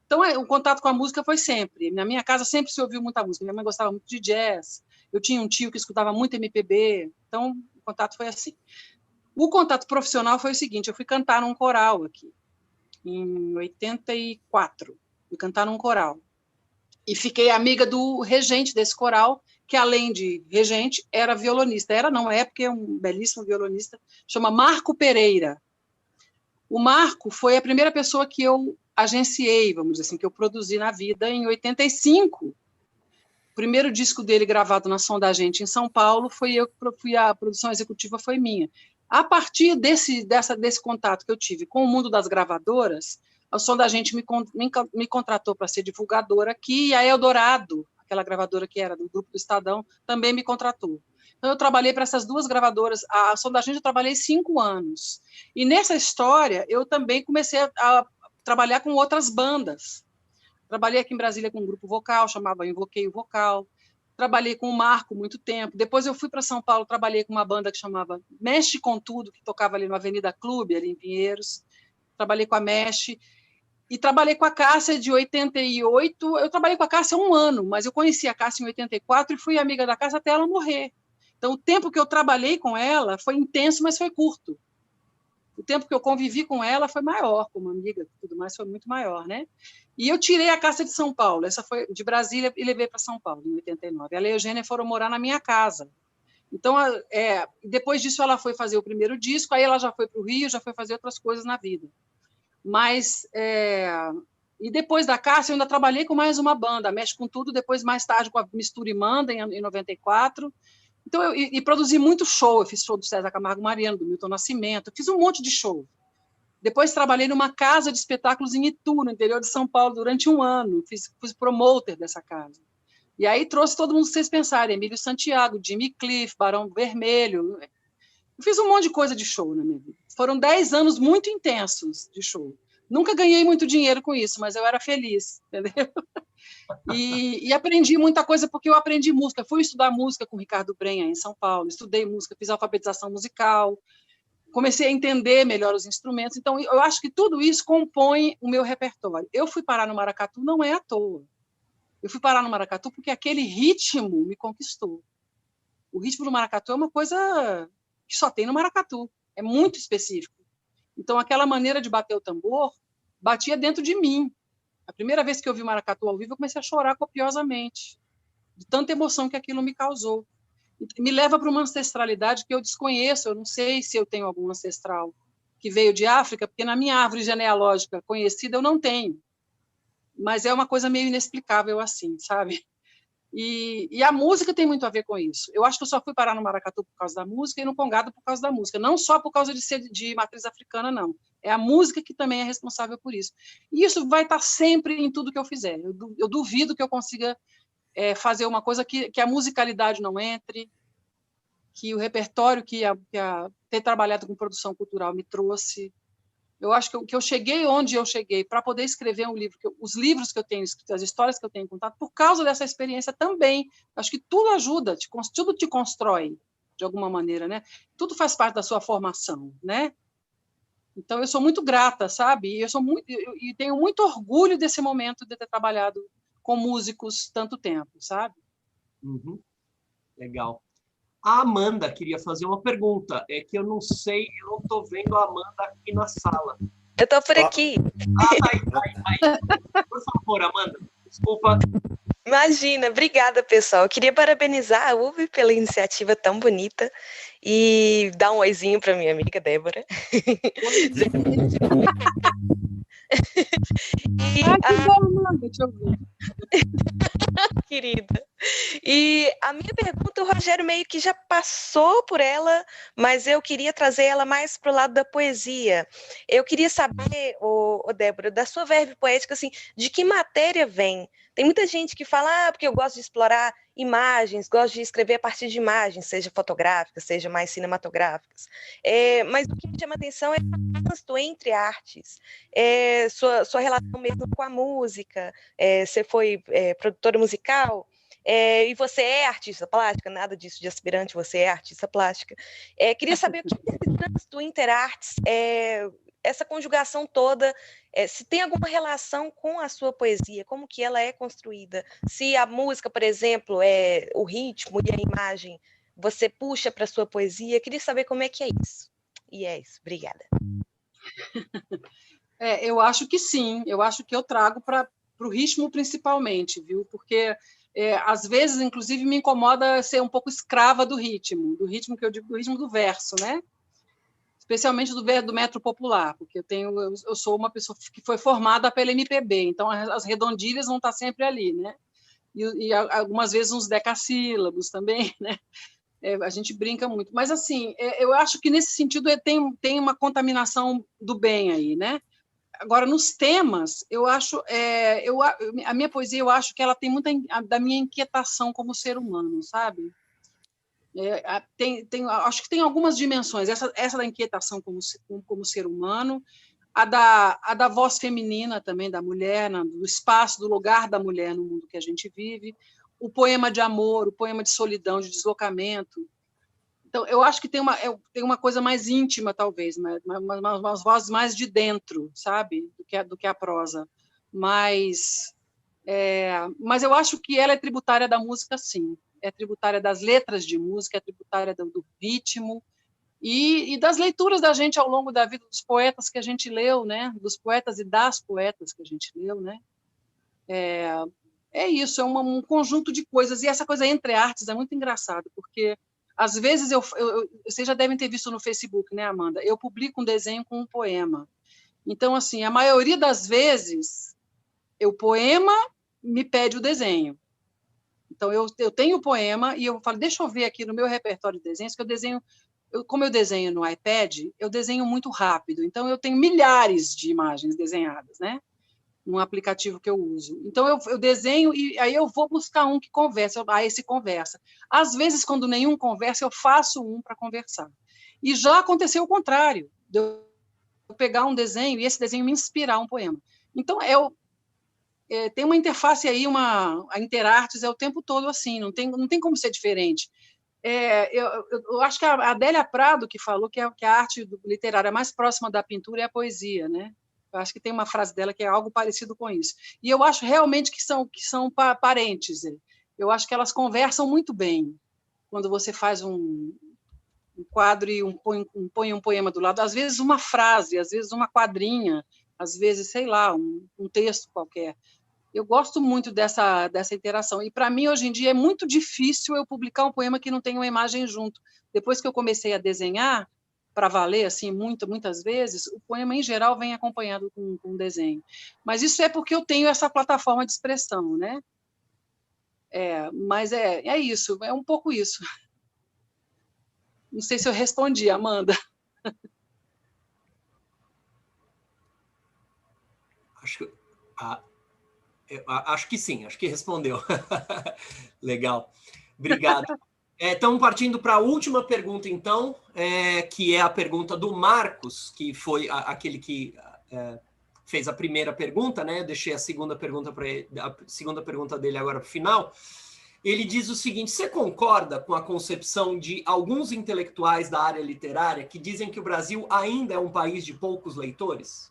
Então, o contato com a música foi sempre. Na minha casa sempre se ouviu muita música. Minha mãe gostava muito de jazz, eu tinha um tio que escutava muito MPB, então o contato foi assim. O contato profissional foi o seguinte, eu fui cantar num coral aqui, em 84, fui cantar num coral. E fiquei amiga do regente desse coral, que além de regente, era violonista. Porque é um belíssimo violonista, chama Marco Pereira. O Marco foi a primeira pessoa que eu agenciei, vamos dizer assim, que eu produzi na vida em 85. O primeiro disco dele gravado na Som da Gente em São Paulo a produção executiva foi minha. A partir desse contato que eu tive com o mundo das gravadoras, a Som da Gente me contratou para ser divulgadora aqui, e a Eldorado, aquela gravadora que era do Grupo do Estadão, também me contratou. Então, eu trabalhei para essas duas gravadoras. A Som da Gente eu trabalhei 5 anos. E nessa história, eu também comecei a trabalhar com outras bandas. Trabalhei aqui em Brasília com um grupo vocal, chamava Invoquei o Vocal. Trabalhei com o Marco muito tempo. Depois eu fui para São Paulo, trabalhei com uma banda que chamava Mexe com Tudo, que tocava ali no Avenida Clube, ali em Pinheiros. Trabalhei com a Mexe. E trabalhei com a Cássia de 88. Eu trabalhei com a Cássia 1 ano, mas eu conheci a Cássia em 84 e fui amiga da Cássia até ela morrer. Então, o tempo que eu trabalhei com ela foi intenso, mas foi curto. O tempo que eu convivi com ela foi maior, como amiga, tudo mais foi muito maior, né? E eu tirei a Cássia de São Paulo, essa foi de Brasília, e levei para São Paulo, em 89. Ela e a Eugênia foram morar na minha casa. Então, depois disso, ela foi fazer o primeiro disco, aí ela já foi para o Rio, já foi fazer outras coisas na vida. Mas, e depois da Cássia, eu ainda trabalhei com mais uma banda, Mexe com Tudo, depois, mais tarde, com a Mistura e Manda, em 94. Então, eu produzi muito show, eu fiz show do César Camargo Mariano, do Milton Nascimento, fiz um monte de show. Depois trabalhei numa casa de espetáculos em Itu, no interior de São Paulo, durante 1 ano, fui promoter dessa casa. E aí trouxe todo mundo que vocês pensarem, Emílio Santiago, Jimmy Cliff, Barão Vermelho. Eu fiz um monte de coisa de show na minha vida. Foram 10 anos muito intensos de show. Nunca ganhei muito dinheiro com isso, mas eu era feliz, entendeu? E aprendi muita coisa, porque eu aprendi música. Fui estudar música com o Ricardo Brenha, em São Paulo. Estudei música, fiz alfabetização musical. Comecei a entender melhor os instrumentos. Então, eu acho que tudo isso compõe o meu repertório. Eu fui parar no maracatu não é à toa. Eu fui parar no maracatu porque aquele ritmo me conquistou. O ritmo do maracatu é uma coisa que só tem no maracatu. É muito específico. Então, aquela maneira de bater o tambor batia dentro de mim. A primeira vez que eu vi maracatu ao vivo, eu comecei a chorar copiosamente, de tanta emoção que aquilo me causou. Me leva para uma ancestralidade que eu desconheço. Eu não sei se eu tenho algum ancestral que veio de África, porque na minha árvore genealógica conhecida eu não tenho. Mas é uma coisa meio inexplicável assim, sabe? E a música tem muito a ver com isso. Eu acho que eu só fui parar no maracatu por causa da música e no congado por causa da música. Não só por causa de ser de matriz africana, não. É a música que também é responsável por isso. E isso vai estar sempre em tudo que eu fizer. Eu duvido que eu consiga fazer uma coisa que a musicalidade não entre, que o repertório que ter trabalhado com produção cultural me trouxe. Eu acho que eu cheguei onde eu cheguei para poder escrever um livro, os livros que eu tenho escrito, as histórias que eu tenho contado, por causa dessa experiência também. Acho que tudo ajuda, tudo te constrói, de alguma maneira, né? Tudo faz parte da sua formação, né? Então, eu sou muito grata, sabe? E tenho muito orgulho desse momento de ter trabalhado com músicos tanto tempo, sabe? Uhum. Legal. A Amanda queria fazer uma pergunta. É que eu não sei, eu não estou vendo a Amanda aqui na sala. Eu estou por aqui. Aí. Por favor, Amanda. Desculpa. Imagina, obrigada, pessoal. Eu queria parabenizar a UV pela iniciativa tão bonita e dar um oizinho para minha amiga Débora. Que bom, Amanda, te ouvir. Querida. E a minha pergunta, o Rogério meio que já passou por ela, mas eu queria trazer ela mais para o lado da poesia. Eu queria saber, Débora, da sua verve poética, assim, de que matéria vem? Tem muita gente que fala, porque eu gosto de explorar imagens, gosto de escrever a partir de imagens, seja fotográficas, seja mais cinematográficas. Mas o que me chama a atenção é o trânsito entre artes, sua relação mesmo com a música. Você foi produtora musical, e você é artista plástica, nada disso de aspirante, você é artista plástica. Queria saber o que é esse trânsito interartes, essa conjugação toda, se tem alguma relação com a sua poesia, como que ela é construída. Se a música, por exemplo, é o ritmo e a imagem, você puxa para a sua poesia. Queria saber como é que é isso. E é isso. Obrigada. Eu acho que sim. Eu acho que eu trago para o ritmo principalmente, viu? Porque às vezes, inclusive, me incomoda ser um pouco escrava do ritmo que eu digo, do ritmo do verso, né? Especialmente do metro popular, porque eu sou uma pessoa que foi formada pela MPB, então as redondilhas vão estar sempre ali, né? E algumas vezes uns decassílabos também, né? A gente brinca muito. Mas, assim, eu acho que nesse sentido tem uma contaminação do bem aí, né? Agora, nos temas, eu acho... a minha poesia, eu acho que ela tem muita da minha inquietação como ser humano, sabe? Acho que tem algumas dimensões. Essa da inquietação como ser humano, a da voz feminina também, da mulher, do espaço, do lugar da mulher no mundo que a gente vive, o poema de amor, o poema de solidão, de deslocamento. Então, eu acho que tem uma coisa mais íntima, talvez, umas vozes mais de dentro, sabe, do que a prosa. Mas eu acho que ela é tributária da música, sim. É tributária das letras de música, é tributária do ritmo e das leituras da gente ao longo da vida, dos poetas que a gente leu, né? Dos poetas e das poetas que a gente leu, né? Isso, um conjunto de coisas. E essa coisa entre artes é muito engraçado, porque às vezes vocês já devem ter visto no Facebook, né, Amanda? Eu publico um desenho com um poema. Então, assim, a maioria das vezes, o poema me pede o desenho. Então, eu tenho o poema e eu falo, deixa eu ver aqui no meu repertório de desenhos, que eu desenho, como eu desenho no iPad, eu desenho muito rápido. Então, eu tenho milhares de imagens desenhadas, né? Num aplicativo que eu uso. Então, eu desenho e aí eu vou buscar um que conversa. Esse conversa. Às vezes, quando nenhum conversa, eu faço um para conversar. E já aconteceu o contrário, de eu pegar um desenho e esse desenho me inspirar um poema. Então, tem uma interface aí, a Interartes é o tempo todo assim, não tem como ser diferente. Eu acho que a Adélia Prado que falou que a arte literária mais próxima da pintura é a poesia, né? Eu acho que tem uma frase dela que é algo parecido com isso. E eu acho realmente que são parentes. Eu acho que elas conversam muito bem quando você faz um quadro e põe um poema do lado. Às vezes uma frase, às vezes uma quadrinha, às vezes, sei lá, um texto qualquer. Eu gosto muito dessa interação. E, para mim, hoje em dia, é muito difícil eu publicar um poema que não tenha uma imagem junto. Depois que eu comecei a desenhar, para valer, assim, muitas vezes, o poema, em geral, vem acompanhado com um desenho. Mas isso é porque eu tenho essa plataforma de expressão, né? Mas é isso, é um pouco isso. Não sei se eu respondi, Amanda. Acho que sim, acho que respondeu. Legal. Obrigado. Estamos partindo para a última pergunta, então, que é a pergunta do Marcos, que foi aquele que fez a primeira pergunta, né? Eu deixei a segunda pergunta dele agora para o final. Ele diz o seguinte: você concorda com a concepção de alguns intelectuais da área literária que dizem que o Brasil ainda é um país de poucos leitores?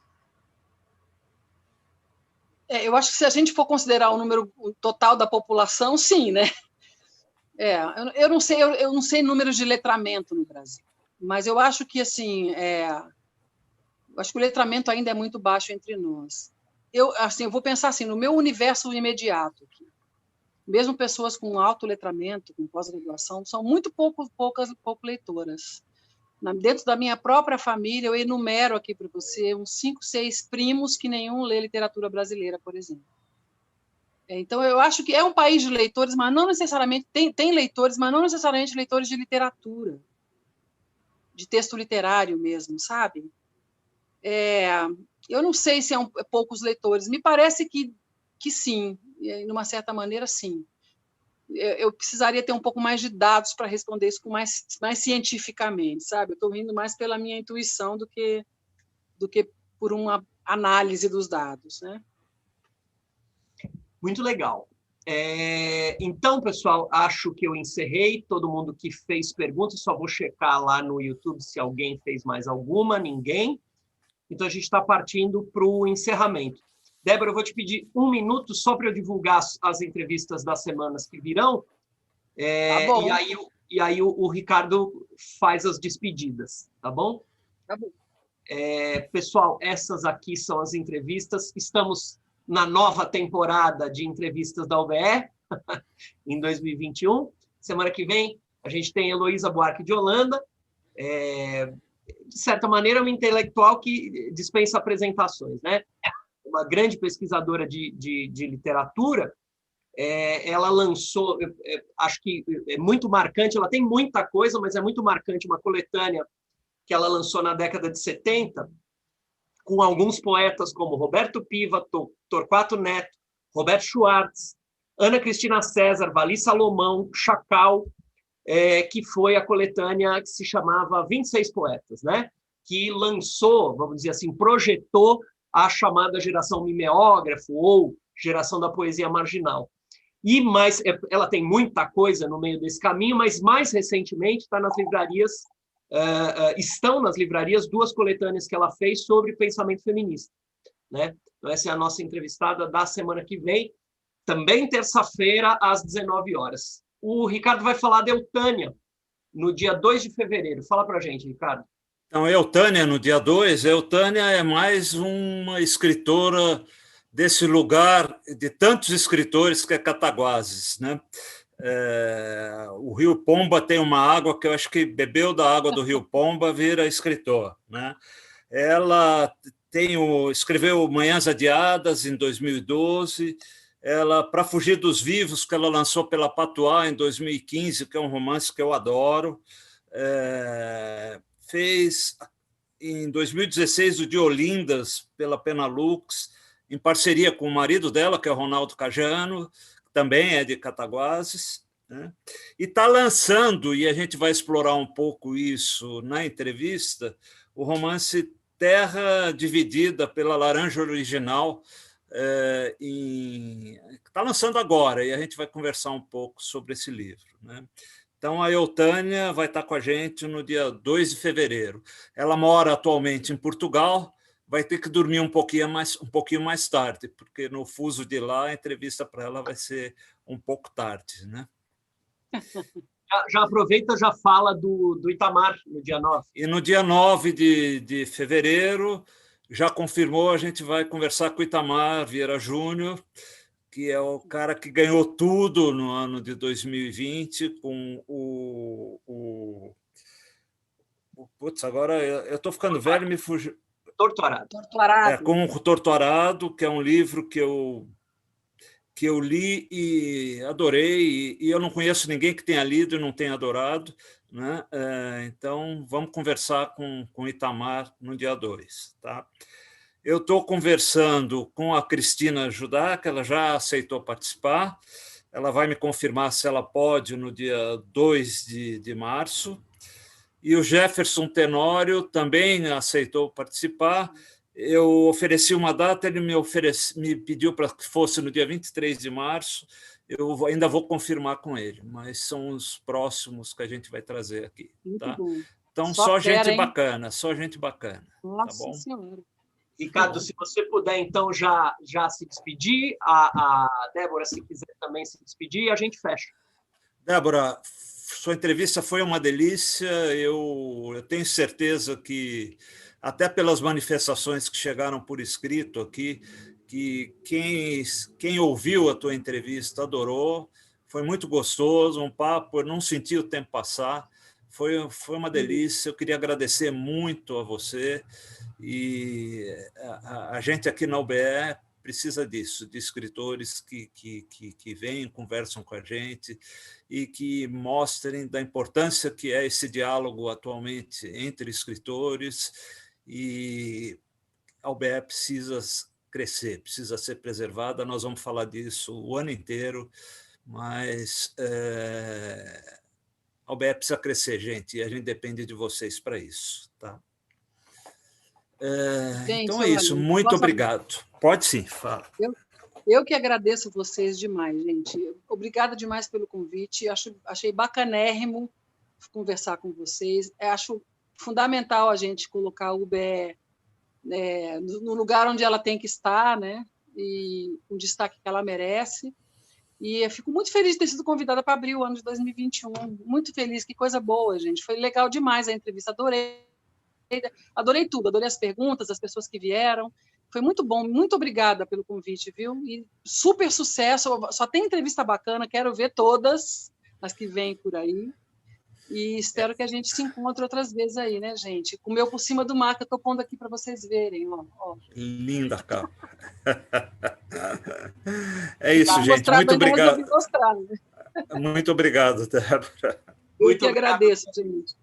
Eu acho que se a gente for considerar o número total da população, sim, né? Eu não sei números de letramento no Brasil, mas eu acho que assim, eu acho que o letramento ainda é muito baixo entre nós. Eu vou pensar assim, no meu universo imediato, aqui, mesmo pessoas com alto letramento, com pós-graduação, são muito pouco leitoras. Dentro da minha própria família, eu enumero aqui para você uns 5, 6 primos que nenhum lê literatura brasileira, por exemplo. Então, eu acho que é um país de leitores, mas não necessariamente... Tem leitores, mas não necessariamente leitores de literatura, de texto literário mesmo, sabe? Eu não sei se poucos leitores. Me parece que sim, de uma certa maneira, sim. Eu precisaria ter um pouco mais de dados para responder isso com mais cientificamente, sabe? Eu estou indo mais pela minha intuição do que por uma análise dos dados, né? Muito legal. Então, pessoal, acho que eu encerrei. Todo mundo que fez perguntas, só vou checar lá no YouTube se alguém fez mais alguma. Ninguém. Então, a gente está partindo para o encerramento. Débora, eu vou te pedir 1 minuto só para eu divulgar as entrevistas das semanas que virão. Tá bom. E aí o Ricardo faz as despedidas, tá bom? Tá bom. Pessoal, essas aqui são as entrevistas. Estamos na nova temporada de entrevistas da UBE, em 2021. Semana que vem, a gente tem Heloísa Buarque de Holanda, de certa maneira, uma intelectual que dispensa apresentações, né? Uma grande pesquisadora de literatura. Ela lançou, acho que é muito marcante, ela tem muita coisa, mas é muito marcante, uma coletânea que ela lançou na década de 70, com alguns poetas como Roberto Piva, Torquato Neto, Roberto Schwartz, Ana Cristina César, Vali Salomão, Chacal, que foi a coletânea que se chamava 26 Poetas, né? Que lançou, vamos dizer assim, projetou a chamada geração mimeógrafo ou geração da poesia marginal. E mais, ela tem muita coisa no meio desse caminho, mas mais recentemente está nas livrarias, estão nas livrarias 2 coletâneas que ela fez sobre pensamento feminista, né? Então, essa é a nossa entrevistada da semana que vem, também terça-feira, às 19 horas. O Ricardo vai falar de Eutânia, no dia 2 de fevereiro. Fala para a gente, Ricardo. Então, Eutânia, no dia 2, Eutânia é mais uma escritora desse lugar de tantos escritores que é Cataguases, né? O Rio Pomba tem uma água que eu acho que bebeu da água do Rio Pomba, vira escritor, né? Ela escreveu Manhãs Adiadas, em 2012, ela, Para Fugir dos Vivos, que ela lançou pela Patuá em 2015, que é um romance que eu adoro. Fez, em 2016, o de Olindas, pela Penalux, em parceria com o marido dela, que é o Ronaldo Cajano, que também é de Cataguases. né? E está lançando, e a gente vai explorar um pouco isso na entrevista, o romance Terra Dividida pela Laranja Original, está lançando agora, e a gente vai conversar um pouco sobre esse livro, né? Então, a Eutânia vai estar com a gente no dia 2 de fevereiro. Ela mora atualmente em Portugal, vai ter que dormir um pouquinho mais tarde, porque no fuso de lá a entrevista para ela vai ser um pouco tarde, né? Já aproveita, já fala do Itamar no dia 9. E no dia 9 de fevereiro, já confirmou, a gente vai conversar com o Itamar Vieira Júnior, que é o cara que ganhou tudo no ano de 2020 com Putz, agora eu estou ficando velho e me fugiu. Torturado. Com o Torturado, que é um livro que eu li e adorei, e eu não conheço ninguém que tenha lido e não tenha adorado, né? Então, vamos conversar com o Itamar no dia 2. Tá? Eu estou conversando com a Cristina Judá, que ela já aceitou participar. Ela vai me confirmar se ela pode no dia 2 de março. E o Jefferson Tenório também aceitou participar. Eu ofereci uma data, ele me pediu para que fosse no dia 23 de março. Eu ainda vou confirmar com ele, mas são os próximos que a gente vai trazer aqui. Tá? Então, só gente bacana, só gente bacana. Nossa tá bom? Senhora. Ricardo, se você puder, então, já se despedir, a Débora, se quiser também se despedir, a gente fecha. Débora, sua entrevista foi uma delícia. Eu tenho certeza que, até pelas manifestações que chegaram por escrito aqui, que quem ouviu a tua entrevista adorou. Foi muito gostoso, um papo, eu não senti o tempo passar. Foi uma delícia. Eu queria agradecer muito a você. E a gente aqui na UBE precisa disso, de escritores que vêm, conversam com a gente e que mostrem da importância que é esse diálogo atualmente entre escritores, e a UBE precisa crescer, precisa ser preservada. Nós vamos falar disso o ano inteiro, mas a UBE precisa crescer, gente, e a gente depende de vocês para isso. Tá? Então é isso, muito obrigado. Pode sim, fala. Eu que agradeço vocês demais, gente. Obrigada demais pelo convite. Achei bacanérrimo conversar com vocês. Acho fundamental a gente colocar o UBE no lugar onde ela tem que estar, né? E com o destaque que ela merece. E eu fico muito feliz de ter sido convidada para abrir o ano de 2021. Muito feliz, que coisa boa, gente. Foi legal demais a entrevista, adorei tudo, adorei as perguntas, as pessoas que vieram. Foi muito bom, muito obrigada pelo convite, viu? E super sucesso, só tem entrevista bacana, quero ver todas as que vêm por aí. E espero que a gente se encontre outras vezes aí, né, gente? Com o meu Por Cima do Mar, que eu estou pondo aqui para vocês verem. Ó. Linda capa. É isso, gente. Muito obrigado. Muito obrigado, Débora. Eu que agradeço, gente.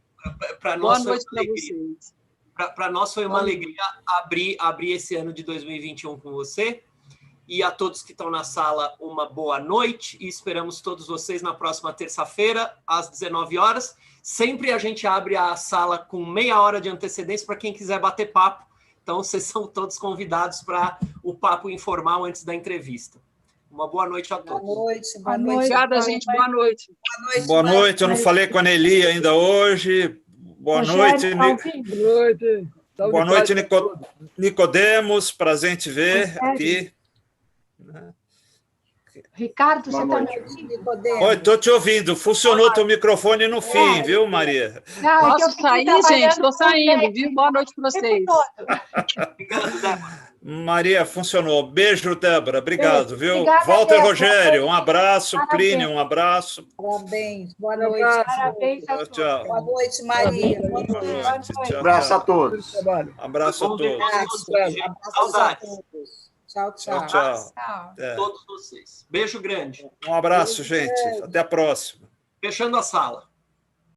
Boa noite para vocês. Para nós foi uma alegria abrir esse ano de 2021 com você. E a todos que estão na sala, uma boa noite. E esperamos todos vocês na próxima terça-feira, às 19 horas. Sempre a gente abre a sala com meia hora de antecedência para quem quiser bater papo. Então, vocês são todos convidados para o papo informal antes da entrevista. Uma boa noite a todos. Boa noite. Obrigada, gente. Boa noite. Boa noite. Eu não falei com a Nelly ainda hoje. Boa noite. Boa noite, Nicodemos. Prazer em te ver aqui. Ricardo, você está me ouvindo? Oi, estou te ouvindo. Funcionou teu microfone no fim, viu, Maria? Não, posso sair, gente? Estou saindo, viu? Boa noite para vocês. Obrigado, Débora. Maria, funcionou. Beijo, Débora. Obrigado, viu? Obrigada, Walter Débora. Rogério, um abraço. Parabéns. Plínio, um abraço. Parabéns. Boa noite. Parabéns a todos. Tchau. Boa noite, Maria. Boa Boa noite. noite. Tchau, Abraço a tchau. todos. Abraço a todos. Saudades. Tchau, Tchau, tchau. É. Todos vocês. Beijo grande. Um abraço, gente. Até a próxima. Fechando a sala.